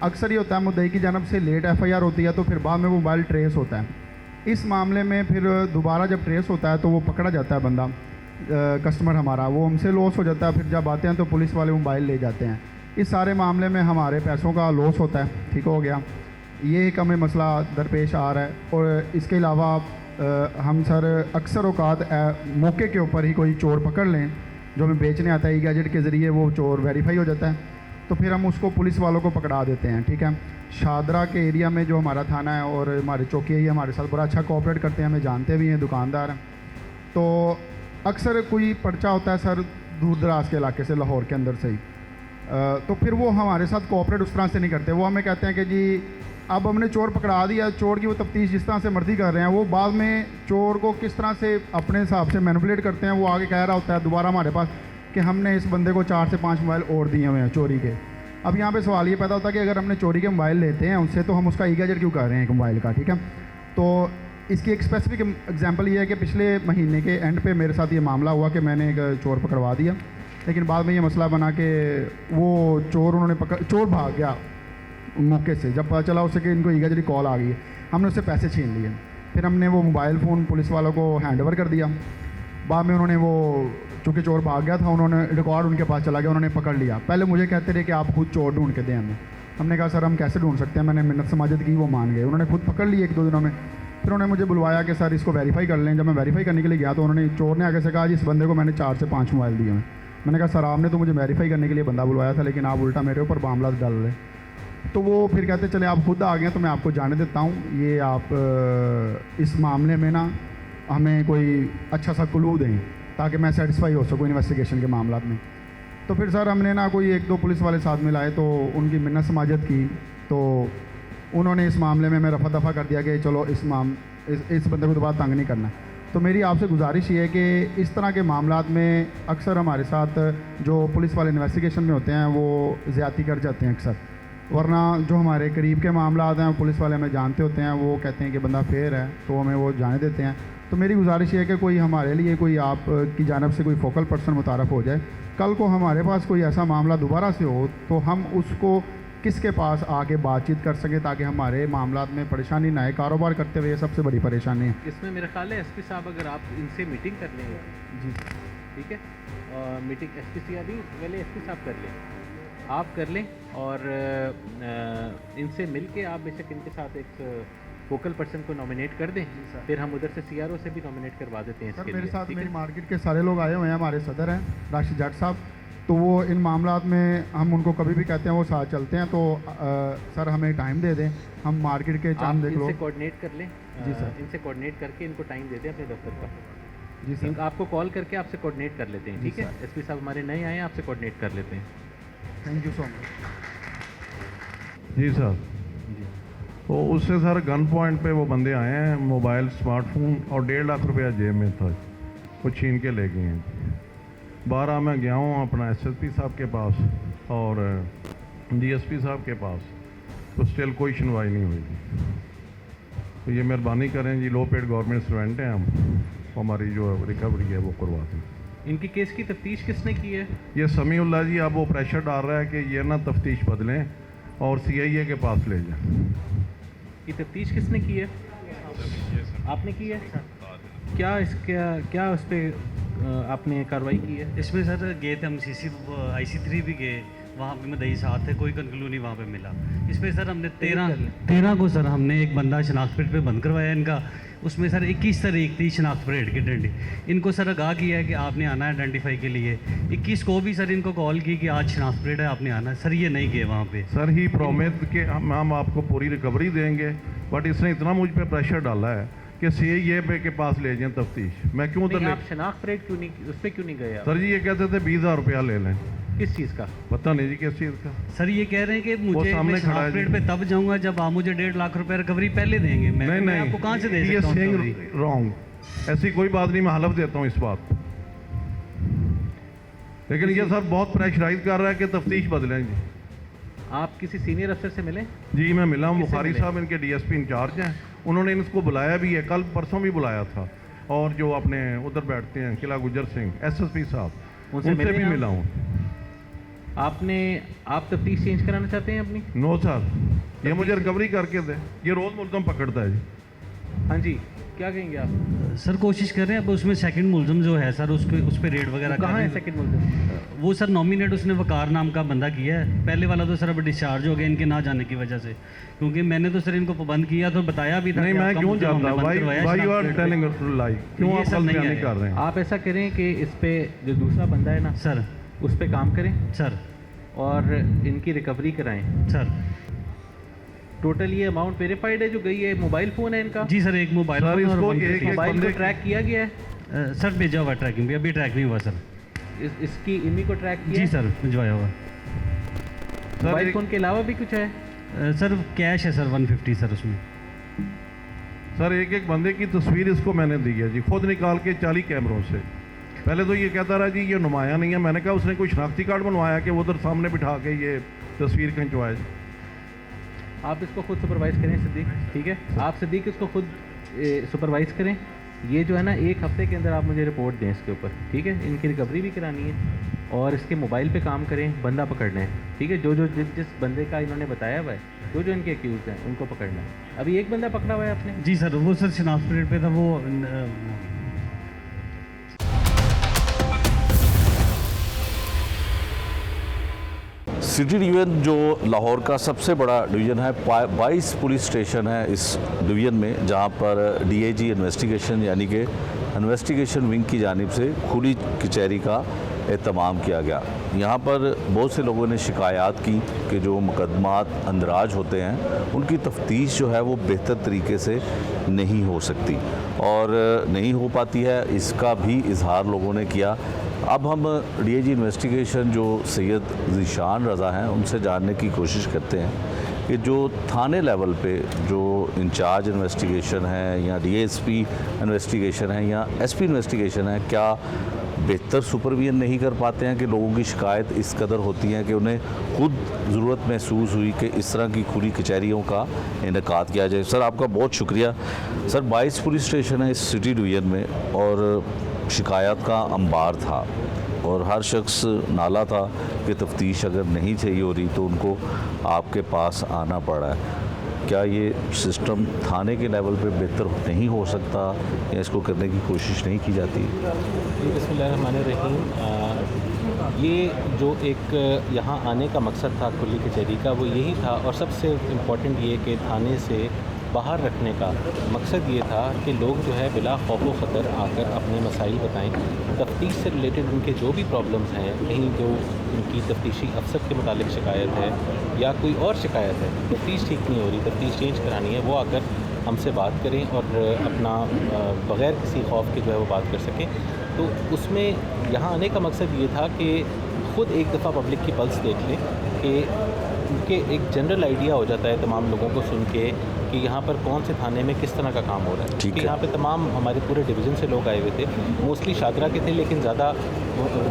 Speaker 16: अक्सर ये होता है मुद्दई की जानब से लेट FIR होती है तो फिर बाद में वो मोबाइल ट्रेस होता है इस मामले में फिर दोबारा जब ट्रेस होता है तो वो पकड़ा जाता है बंदा, कस्टमर हमारा, वो हमसे लॉस हो जाता है। फिर जब आते हैं तो पुलिस वाले मोबाइल ले जाते हैं। इस सारे मामले में हमारे पैसों का लॉस होता है। ठीक हो गया, ये एक हमें मसला दरपेश आ रहा है। और इसके अलावा हम सर अक्सर औकात मौके के ऊपर ही कोई चोर पकड़ लें जो हमें बेचने आता है, ई गैजेट के ज़रिए वो चोर वेरीफाई हो जाता है, तो फिर हम उसको पुलिस वालों को पकड़ा देते हैं। ठीक है, शादरा के एरिया में जो हमारा थाना है और हमारे चौकी है, ये हमारे साथ बड़ा अच्छा कोऑपरेट करते हैं, हमें जानते भी हैं, दुकानदार हैं। तो अक्सर कोई पर्चा होता है सर दूर दराज के इलाके से, लाहौर के अंदर से ही, तो फिर वो हमारे साथ कोऑपरेट उस तरह से नहीं करते। वो हमें कहते हैं कि जी अब हमने चोर पकड़ा दिया, चोर की वो तफ्तीश जिस तरह से मर्जी कर रहे हैं, वो बाद में चोर को किस तरह से अपने हिसाब से मैनिपुलेट करते हैं। वो आगे कह रहा होता है दोबारा हमारे पास कि हमने इस बंदे को 4 से 5 मोबाइल और दिए हुए हैं चोरी के। अब यहाँ पे सवाल ये पैदा होता है कि अगर हमने चोरी के मोबाइल लेते हैं उनसे, तो हम उसका ई गैजेट क्यों कर रहे हैं एक मोबाइल का। ठीक है, तो इसकी एक स्पेसिफिक एग्जांपल ये है कि पिछले महीने के एंड पे मेरे साथ ये मामला हुआ कि मैंने एक चोर पकड़वा दिया, लेकिन बाद में ये मसला बना कि वो चोर भाग गया मौके से। जब पता चला उसे कि इनको ई गैजेट की कॉल आ गई है, हमने उससे पैसे छीन लिए। फिर हमने वो मोबाइल फ़ोन पुलिस वालों को हैंड ओवर कर दिया। बाद में उन्होंने वो, चूँकि चोर भाग गया था, उन्होंने रिकॉर्ड उनके पास चला गया, उन्होंने पकड़ लिया। पहले मुझे कहते रहे कि आप खुद चोर ढूंढ के दें हमें। हमने कहा सर हम कैसे ढूंढ सकते हैं, मैंने मिन्नत समाजत की, वो मान गए। उन्होंने खुद पकड़ लिए 1-2 दिनों में। फिर उन्होंने मुझे बुलवाया कि सर इसको वेरीफाई कर लें। जब मैं वेरीफाई करने के लिए गया तो उन्होंने, चोर ने आगे से कहा जी इस बंदे को मैंने 4 से 5 मोबाइल दिए हैं। मैंने कहा सर आपने तो मुझे वेरीफाई करने के लिए बंदा बुलवाया था, लेकिन आप उल्टा मेरे ऊपर मामला डाल रहे। तो वो फिर कहते चले आप खुद आ गए तो मैं आपको जाने देता हूँ, ये आप इस मामले में ना हमें कोई अच्छा सा क्लू दें ताकि मैं सेटिस्फाई हो सकूँ इन्वेस्टिगेशन के मामला में। तो फिर सर हमने ना कोई 1-2 पुलिस वाले साथ में लाए, तो उनकी मिन्नत समाजत की, तो उन्होंने इस मामले में मैं रफा दफ़ा कर दिया कि चलो इस बंदे को दोबारा तंग नहीं करना। तो मेरी आपसे गुजारिश ये है कि इस तरह के मामलात में अक्सर हमारे साथ जो पुलिस वाले इन्वेस्टिगेशन में होते हैं वो ज़्यादती कर जाते हैं अक्सर, वरना जो हमारे करीब के मामला आते हैं पुलिस वाले हमें जानते होते हैं, वो कहते हैं कि बंदा फेयर है तो हमें वो जाने देते हैं। तो मेरी गुजारिश ये है कि कोई हमारे लिए कोई आप की जानब से कोई फोकल पर्सन मुतारफ़ हो जाए। कल को हमारे पास कोई ऐसा मामला दोबारा से हो तो हम उसको किसके पास आके बातचीत कर सकें ताकि हमारे मामलात में परेशानी ना आए। कारोबार करते हुए ये सबसे बड़ी परेशानी है।
Speaker 3: इसमें मेरा ख्याल है एसपी साहब अगर आप इनसे मीटिंग कर लेंगे
Speaker 16: जी,
Speaker 3: ठीक है, मीटिंग एसपी से अभी पहले एसपी साहब कर लें, आप कर लें और इनसे मिल के आप बेशक इनके साथ एक फोकल पर्सन को नॉमिनेट कर दें, फिर हम उधर से सीआरओ से भी नॉमिनेट करवा देते हैं।
Speaker 16: सर मेरे साथ मेरी मार्केट के सारे लोग आए हुए हैं, हमारे सदर हैं राशिद जट साहब, तो वो इन मामलात में हम उनको कभी भी कहते हैं वो साथ चलते हैं। तो सर हमें टाइम दे दें, हम मार्केट के चांद देख लो।
Speaker 3: इनसे कोऑर्डिनेट कर लें
Speaker 16: जी सर,
Speaker 3: इनसे कोऑर्डिनेट करके इनको टाइम दे दें अपने दफ्तर का।
Speaker 16: जी सर,
Speaker 3: आपको कॉल करके आपसे कोऑर्डिनेट कर लेते हैं, ठीक है। एसपी साहब हमारे नए आए हैं, आपसे कोऑर्डिनेट कर लेते हैं।
Speaker 16: Thank you so much.
Speaker 9: जी सर, तो उससे सर गन पॉइंट पे वो बंदे आए हैं, मोबाइल स्मार्टफोन और 1.5 लाख रुपया जेब में था, वो छीन के ले गए हैं। 12 मैं गया हूँ अपना एसएसपी साहब के पास और डीएसपी साहब के पास, तो स्टिल कोई सुनवाई नहीं हुई। तो ये मेहरबानी करें जी, लो पेड गवर्नमेंट स्टूडेंट हैं हम, हमारी जो रिकवरी है वो करवा दें।
Speaker 3: इनकी केस की तफ्तीश किसने की है?
Speaker 9: ये समीउल्लाह जी, अब वो प्रेशर डाल रहा है कि ये ना तफ्तीश बदलें और सीआईए के पास ले जाएं।
Speaker 3: ये तफ्तीश किसने की है? आपने की है? क्या क्या उस पर आपने कार्रवाई की है?
Speaker 17: इसमें सर गए थे हम IC3 भी गए, वहाँ पे मदई साथ थे, कोई कंक्लूजन नहीं वहाँ पे मिला। इसमें सर हमने 13 को सर हमने एक बंदा शनाख्त परेड पे बंद करवाया इनका। उसमें सर 21 तारीख थी शनाख्त परेड की डंडी। इनको सर आगाह किया है कि आपने आना है आइडेंटिफाई के लिए। 21 को भी सर इनको कॉल की कि आज शनाख्त परेड है, आपने आना है। सर ये नहीं गए वहाँ पे।
Speaker 9: सर ही प्रोमिस के हम आपको पूरी रिकवरी देंगे, बट इसने इतना मुझ पे प्रेशर डाला है कि सीआईए पे के पास ले जाएं तफ्तीश। मैं क्यों उधर
Speaker 3: आप शनाख्त परेड क्यों नहीं, उस पर क्यों नहीं गए?
Speaker 9: सर जी ये कहते थे 20,000 रुपया ले लें।
Speaker 3: किस चीज़ का?
Speaker 9: पता नहीं जी किस चीज़ का।
Speaker 17: सर ये कह रहे हैं कि मुझे
Speaker 9: सामने खड़ा है
Speaker 17: परेड पे तब जाऊंगा जब आप मुझे 1.5 लाख रुपए रिकवरी पहले देंगे। मैं आपको कहाँ से दे सकता हूँ?
Speaker 9: रॉन्ग, ऐसी कोई बात नहीं, मैं हलफ देता हूँ इस बात। लेकिन ये सर बहुत प्रेशराइज कर रहा है कि तफ्तीश बदलें जी।
Speaker 3: आप किसी सीनियर अफसर से मिले?
Speaker 9: जी मैं मिला हूँ, बुखारी साहब इनके डीएसपी इंचार्ज हैं, उन्होंने इनको बुलाया भी है, कल परसों भी बुलाया था। और जो अपने उधर बैठते हैं किला गुजर सिंह एसएसपी साहब, उनसे भी मिला हूँ।
Speaker 3: आप तफ्तीश चेंज कराना चाहते हैं अपनी?
Speaker 9: नो सर, ये मुझे रिकवरी करके दे, ये रोज़ मुल्ज़म पकड़ता है जी।
Speaker 3: हाँ जी, क्या कहेंगे आप?
Speaker 17: सर कोशिश कर रहे हैं, अब उसमें सेकंड मुलजम जो है सर उस पर रेड वगैरह
Speaker 3: कहाँ है सेकंड मुलजम?
Speaker 17: वो सर नॉमिनेट उसने वकार नाम का बंदा किया है। पहले वाला तो सर अब डिस्चार्ज हो गया इनके ना जाने की वजह से, क्योंकि मैंने तो सर इनको पाबंद किया तो बताया भी था।
Speaker 18: नहीं, मैं क्यों जानता? Why you are telling lie? क्यों आप गलत बयानी कर रहे हैं?
Speaker 3: आप ऐसा करें कि इस पे जो दूसरा बंदा है ना
Speaker 17: सर,
Speaker 3: उस पे काम करें
Speaker 17: सर
Speaker 3: और इनकी रिकवरी कराएं
Speaker 17: सर।
Speaker 3: टोटल ये अमाउंट वेरीफाइड है जो गई है? मोबाइल फ़ोन है इनका?
Speaker 17: जी सर, एक मोबाइल फ़ोन और
Speaker 3: मोबाइल को ट्रैक किया गया है?
Speaker 17: सर भेजा हुआ ट्रैकिंग भी, अभी ट्रैक नहीं हुआ सर।
Speaker 3: इसकी इन्हीं को ट्रैक किया?
Speaker 17: जी सर, भिजवाया हुआ।
Speaker 3: मोबाइल फ़ोन के अलावा भी कुछ है?
Speaker 17: सर कैश है सर 150 सर उसमें।
Speaker 18: सर एक एक बंदे की तस्वीर इसको मैंने दी है जी, खुद निकाल के 40 कैमरों से। पहले तो ये कहता रहा जी ये नुमाया नहीं है, मैंने कहा उसने कोई शनाख्ती कार्ड बनवाया कि उधर सामने बिठा के ये तस्वीर खिंचवाए जी।
Speaker 3: आप इसको खुद सुपरवाइज़ करें सिद्दीक, ठीक है? आप सिद्दीक इसको खुद सुपरवाइज़ करें। ये जो है ना 1 हफ्ते के अंदर आप मुझे रिपोर्ट दें इसके ऊपर, ठीक है? इनकी रिकवरी भी करानी है और इसके मोबाइल पे काम करें, बंदा पकड़ना है, ठीक है? जो जिस बंदे का इन्होंने बताया हुआ है, जो इनके एक्यूज़ हैं उनको पकड़ना है। अभी एक बंदा पकड़ा हुआ है आपने?
Speaker 17: जी सर, वो सर शनाख्त पीरियड पे था वो।
Speaker 1: सिटी डिवीज़न जो लाहौर का सबसे बड़ा डिवीज़न है, 22 पुलिस स्टेशन है इस डिवीज़न में, जहां पर डीआईजी इन्वेस्टिगेशन यानी कि इन्वेस्टिगेशन विंग की जानिब से खुली कचहरी का एहतमाम किया गया। यहाँ पर बहुत से लोगों ने शिकायत की कि जो मुकदमात अंदराज होते हैं उनकी तफ्तीश जो है वो बेहतर तरीके से नहीं हो सकती और नहीं हो पाती है, इसका भी इजहार लोगों ने किया। अब हम डीआईजी इन्वेस्टिगेशन जो सैयद ज़ीशान रज़ा हैं उनसे जानने की कोशिश करते हैं कि जो थाने लेवल पे जो इंचार्ज इन्वेस्टिगेशन है या डीएसपी इन्वेस्टिगेशन है या एसपी इन्वेस्टिगेशन है, क्या बेहतर सुपरविजन नहीं कर पाते हैं कि लोगों की शिकायत इस कदर होती है कि उन्हें खुद ज़रूरत महसूस हुई कि इस तरह की खुली कचहरियों का इनेकाद किया जाए। सर आपका बहुत शुक्रिया। सर 22 पुलिस स्टेशन है इस सिटी डिवीज़न में और शिकायत का अंबार था और हर शख्स नाला था कि तफ्तीश अगर नहीं चाहिए हो रही तो उनको आपके पास आना पड़ा है। क्या ये सिस्टम थाने के लेवल पे बेहतर नहीं हो सकता या इसको करने की कोशिश नहीं की जाती?
Speaker 3: बिस्मिल्लाहिर्रहमानिर्रहीम। ये जो एक यहाँ आने का मकसद था खुली कचहरी का, वो यही था और सबसे इम्पोर्टेंट ये कि थाने से बाहर रखने का मकसद ये था कि लोग जो है बिला खौफ व ख़तर आकर अपने मसाइल बताएं। तफ्तीश से रिलेटेड उनके जो भी प्रॉब्लम्स हैं, कहीं जो उनकी तफ्तीशी अफसर के मुतालिक शिकायत है या कोई और शिकायत है, तफ्तीश ठीक नहीं हो रही, तफ्तीश चेंज करानी है, वो आकर हमसे बात करें और अपना बग़ैर किसी खौफ के जो है वो बात कर सकें। तो उसमें यहाँ आने का मकसद ये था कि ख़ुद एक दफ़ा पब्लिक की पल्स देख लें कि उनके एक जनरल आइडिया हो जाता है तमाम लोगों को सुन के कि यहाँ पर कौन से थाने में किस तरह का काम हो रहा है। क्योंकि यहाँ पे तमाम हमारे पूरे डिवीज़न से लोग आए हुए थे, मोस्टली शादरा के थे लेकिन ज़्यादा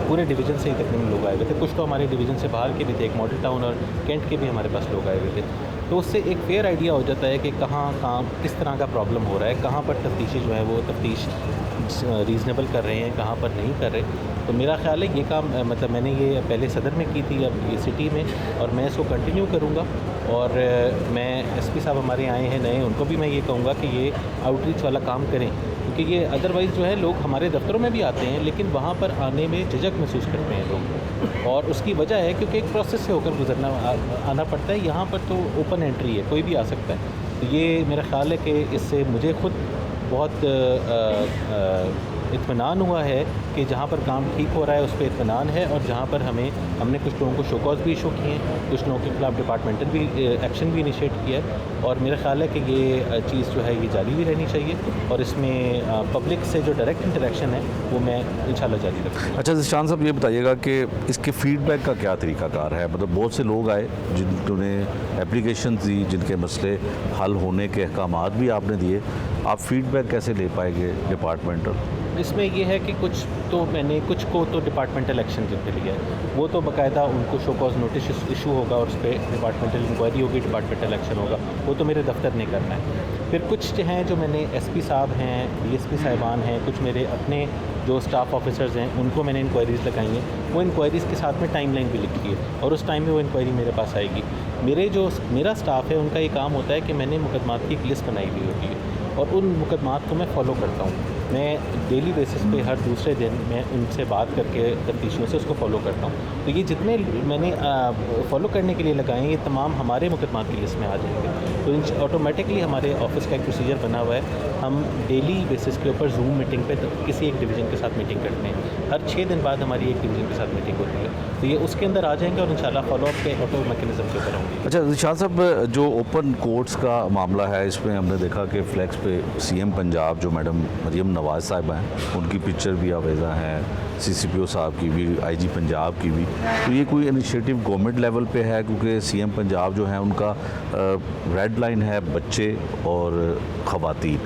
Speaker 3: पूरे डिवीज़न से ही तकरीबन लोग आए हुए थे। कुछ तो हमारे डिवीज़न से बाहर के भी थे, एक मॉडल टाउन और कैंट के भी हमारे पास लोग आए हुए थे। तो उससे एक फेयर आइडिया हो जाता है कि कहाँ काम किस तरह का प्रॉब्लम हो रहा है, कहाँ पर तफ्तीशी जो है वो तफ्तीश रीज़नेबल कर रहे हैं, कहाँ पर नहीं कर रहे। तो मेरा ख्याल है ये काम मतलब मैंने ये पहले सदर में की थी, अब ये सिटी में, और मैं इसको कंटिन्यू करूँगा। और मैं एसपी साहब हमारे आए हैं नए, उनको भी मैं ये कहूँगा कि ये आउटरीच वाला काम करें, क्योंकि ये अदरवाइज़ जो है लोग हमारे दफ्तरों में भी आते हैं लेकिन वहाँ पर आने में झिझक महसूस करते हैं लोग, और उसकी वजह है क्योंकि एक प्रोसेस से होकर गुजरना आना पड़ता है। यहाँ पर तो ओपन एंट्री है, कोई भी आ सकता है। तो ये मेरा ख्याल है कि इससे मुझे खुद बहुत इत्मीनान हुआ है कि जहाँ पर काम ठीक हो रहा है उस पर इत्मीनान है, और जहाँ पर हमने कुछ लोगों को शोकॉज भी इशू किए हैं, कुछ लोगों के खिलाफ डिपार्टमेंटल भी एक्शन भी इनिशिएट किया है, और मेरा ख्याल है कि ये चीज़ जो है ये जारी भी रहनी चाहिए और इसमें पब्लिक से जो डायरेक्ट इंटरेक्शन है वो मैं इंशाल्लाह जारी रखूँगा।
Speaker 1: अच्छा ज़ीशान साहब, ये बताइएगा कि इसके फीडबैक का क्या तरीकाकार है? मतलब बहुत से लोग आए जिन्होंने एप्लीकेशन दी, जिनके मसले हल होने के अहकामात भी आपने दिए, आप फीडबैक कैसे ले पाएंगे डिपार्टमेंटल?
Speaker 3: इसमें यह है कि कुछ को तो डिपार्टमेंटल एक्शन जिनके लिए है वो तो बाकायदा उनको शो कॉज नोटिस इशू होगा और उस पर डिपार्टमेंटल इंक्वायरी होगी, डिपार्टमेंटल एक्शन होगा, वो तो मेरे दफ्तर ने करना है। फिर कुछ जो हैं जो मैंने एसपी साहब हैं, डीएसपी साहिबान हैं, कुछ मेरे अपने जो स्टाफ ऑफिसर्स हैं उनको मैंने इंक्वायरीज़ लगाई हैं। वो इंक्वायरीज़ के साथ में टाइमलाइन भी लिखी है और उस टाइम में वो इंक्वायरी मेरे पास आएगी। मेरा स्टाफ है उनका ये काम होता है कि मैंने मुकदमात की एक लिस्ट बनाई हुई होती है और उन मुकदमात को मैं फ़ॉलो करता हूँ। मैं डेली बेसिस पे हर दूसरे दिन मैं उनसे बात करके तफ्तीशियों से उसको फ़ॉलो करता हूँ। तो ये जितने मैंने फ़ॉलो करने के लिए लगाए हैं ये तमाम हमारे मुकदमात की लिस्ट में आ जाएंगे। तो ऑटोमेटिकली हमारे ऑफिस का एक प्रोसीजर बना हुआ है, हम डेली बेसिस के ऊपर जूम मीटिंग पे किसी एक डिवीज़न के साथ मीटिंग करते हैं। हर 6 दिन बाद हमारी एक डिवीज़न के साथ मीटिंग होती है, तो ये उसके अंदर आ जाएंगे और इंशाल्लाह फॉलोअप के ऑटो मैकेनिज्म के ऊपर होंगे।
Speaker 1: अच्छा रिशाद साहब, जो ओपन कोर्ट्स का मामला है इसमें हमने देखा कि फ्लैक्स पे सीएम पंजाब जो मैडम मरियम नवाज़ साहिबा हैं उनकी पिक्चर भी आवेज़ा है, CCPO साहब की भी, IG पंजाब की भी। तो ये कोई इनिशिएटिव गवर्नमेंट लेवल पे है? क्योंकि सीएम पंजाब जो है उनका रेड लाइन है बच्चे और ख़वातीन,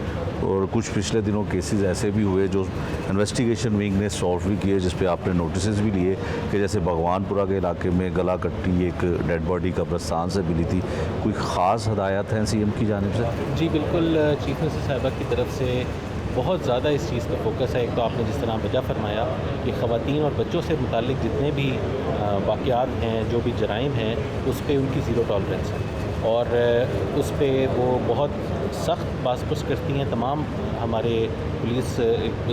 Speaker 1: और कुछ पिछले दिनों केसेस ऐसे भी हुए जो इन्वेस्टिगेशन विंग ने सॉल्व भी किए, जिस पे आपने नोटिस भी लिए कि जैसे भगवानपुरा के इलाके में गला कट्टी एक डेड बॉडी कब्रिस्तान से मिली थी। कोई ख़ास हदायत हैं सीएम की जानिब से?
Speaker 3: जी बिल्कुल, चीफ मिनिस्टर साहिबा की तरफ से बहुत ज़्यादा इस चीज़ पर फोकस है। एक तो आपने जिस तरह वजह फरमाया कि ख़वातीन और बच्चों से मुतालिक जितने भी वाक़यात हैं, जो भी जराइम हैं, उस पर उनकी ज़ीरो टॉलरेंस है और उस पर वो बहुत सख्त बासपुस करती हैं तमाम हमारे पुलिस,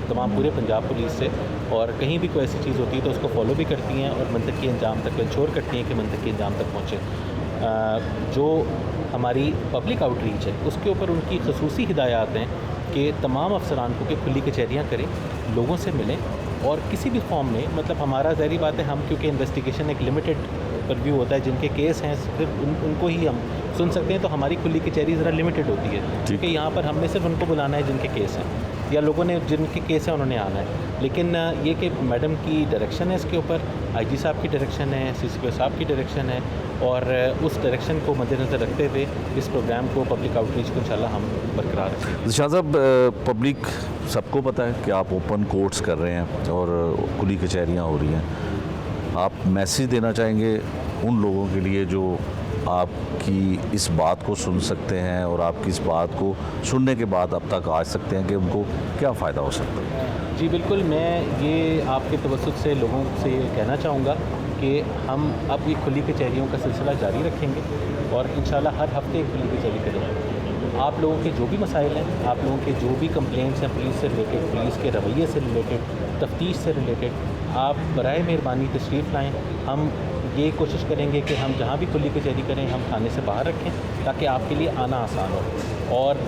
Speaker 3: तमाम पूरे पंजाब पुलिस से, और कहीं भी कोई ऐसी चीज़ होती है तो उसको फॉलो भी करती हैं और मंतकी अंजाम तक इंश्योर करती हैं कि मंतकी अंजाम तक पहुँचे। जो हमारी पब्लिक आउटरीच है उसके ऊपर उनकी खसूसी हिदायत हैं कि तमाम अफसरान को कि खुली कचहरियाँ करें, लोगों से मिलें और किसी भी फॉर्म में, मतलब हमारा ज़ाहिर बात है हम क्योंकि इन्वेस्टिगेशन एक लिमिटेड परव्यू होता है, जिनके केस हैं सिर्फ उनको ही हम सुन सकते हैं, तो हमारी खुली कचहरी ज़रा लिमिटेड होती है क्योंकि यहाँ पर हमने सिर्फ उनको बुलाना है जिनके केस हैं या लोगों ने जिनके केस हैं उन्होंने आना है। लेकिन ये कि मैडम की डायरेक्शन है इसके ऊपर, IG साहब की डायरेक्शन है, CCPO साहब की डायरेक्शन है, और उस डायरेक्शन को मद्देनज़र रखते हुए इस प्रोग्राम को, पब्लिक आउटरीच को इंशाल्लाह हम बरकरार रखेंगे।
Speaker 1: रिशाद साहब, पब्लिक सबको पता है कि आप ओपन कोर्ट्स कर रहे हैं और खुली कचहरियाँ हो रही हैं, आप मैसेज देना चाहेंगे उन लोगों के लिए जो आपकी इस बात को सुन सकते हैं और आपकी इस बात को सुनने के बाद अब तक आ सकते हैं कि उनको क्या फ़ायदा हो सकता है?
Speaker 3: जी बिल्कुल, मैं ये आपके तवज्जुह से लोगों से ये कहना चाहूँगा कि हम अब ये खुली कचहरियों का सिलसिला जारी रखेंगे और इंशाल्लाह हर हफ्ते एक खुली कचहरी करेंगे। आप लोगों के जो भी मसाइल हैं, आप लोगों के जो भी कंप्लेंट्स हैं पुलिस से रिलेटेड, पुलिस के रवैये से रिलेटेड, तफ्तीश से रिलेटेड, आप बराए मेहरबानी तशरीफ़ लाएँ। हम ये कोशिश करेंगे कि हम जहाँ भी खुली कचहरी करें हम थाने से बाहर रखें ताकि आपके लिए आना आसान हो, और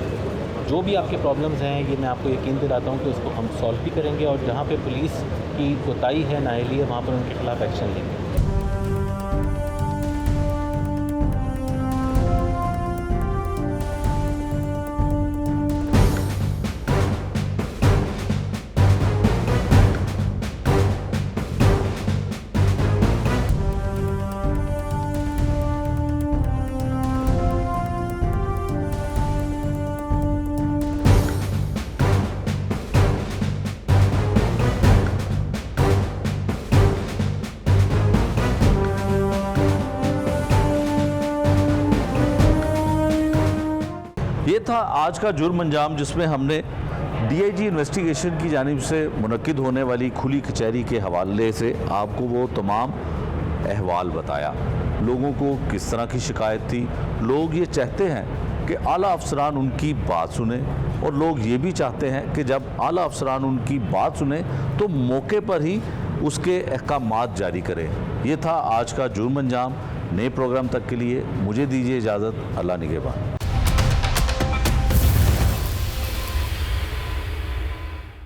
Speaker 3: जो भी आपके प्रॉब्लम्स हैं ये मैं आपको यकीन दिलाता हूँ कि उसको हम सॉल्व भी करेंगे, और जहाँ पे पुलिस की कोताही है, नाअहली है, वहाँ पर उनके खिलाफ एक्शन लेंगे।
Speaker 1: ये था आज का जुर्म अंजाम, जिसमें हमने DIG इन्वेस्टिगेशन की जानिब से मुनक्किद होने वाली खुली कचहरी के हवाले से आपको वो तमाम अहवाल बताया। लोगों को किस तरह की शिकायत थी, लोग ये चाहते हैं कि आला अफसरान उनकी बात सुने, और लोग ये भी चाहते हैं कि जब आला अफसरान उनकी बात सुने तो मौके पर ही उसके अहकामात जारी करें। ये था आज का जुर्म अंजाम। नए प्रोग्राम तक के लिए मुझे दीजिए इजाज़त। अल्लाह निगहबान।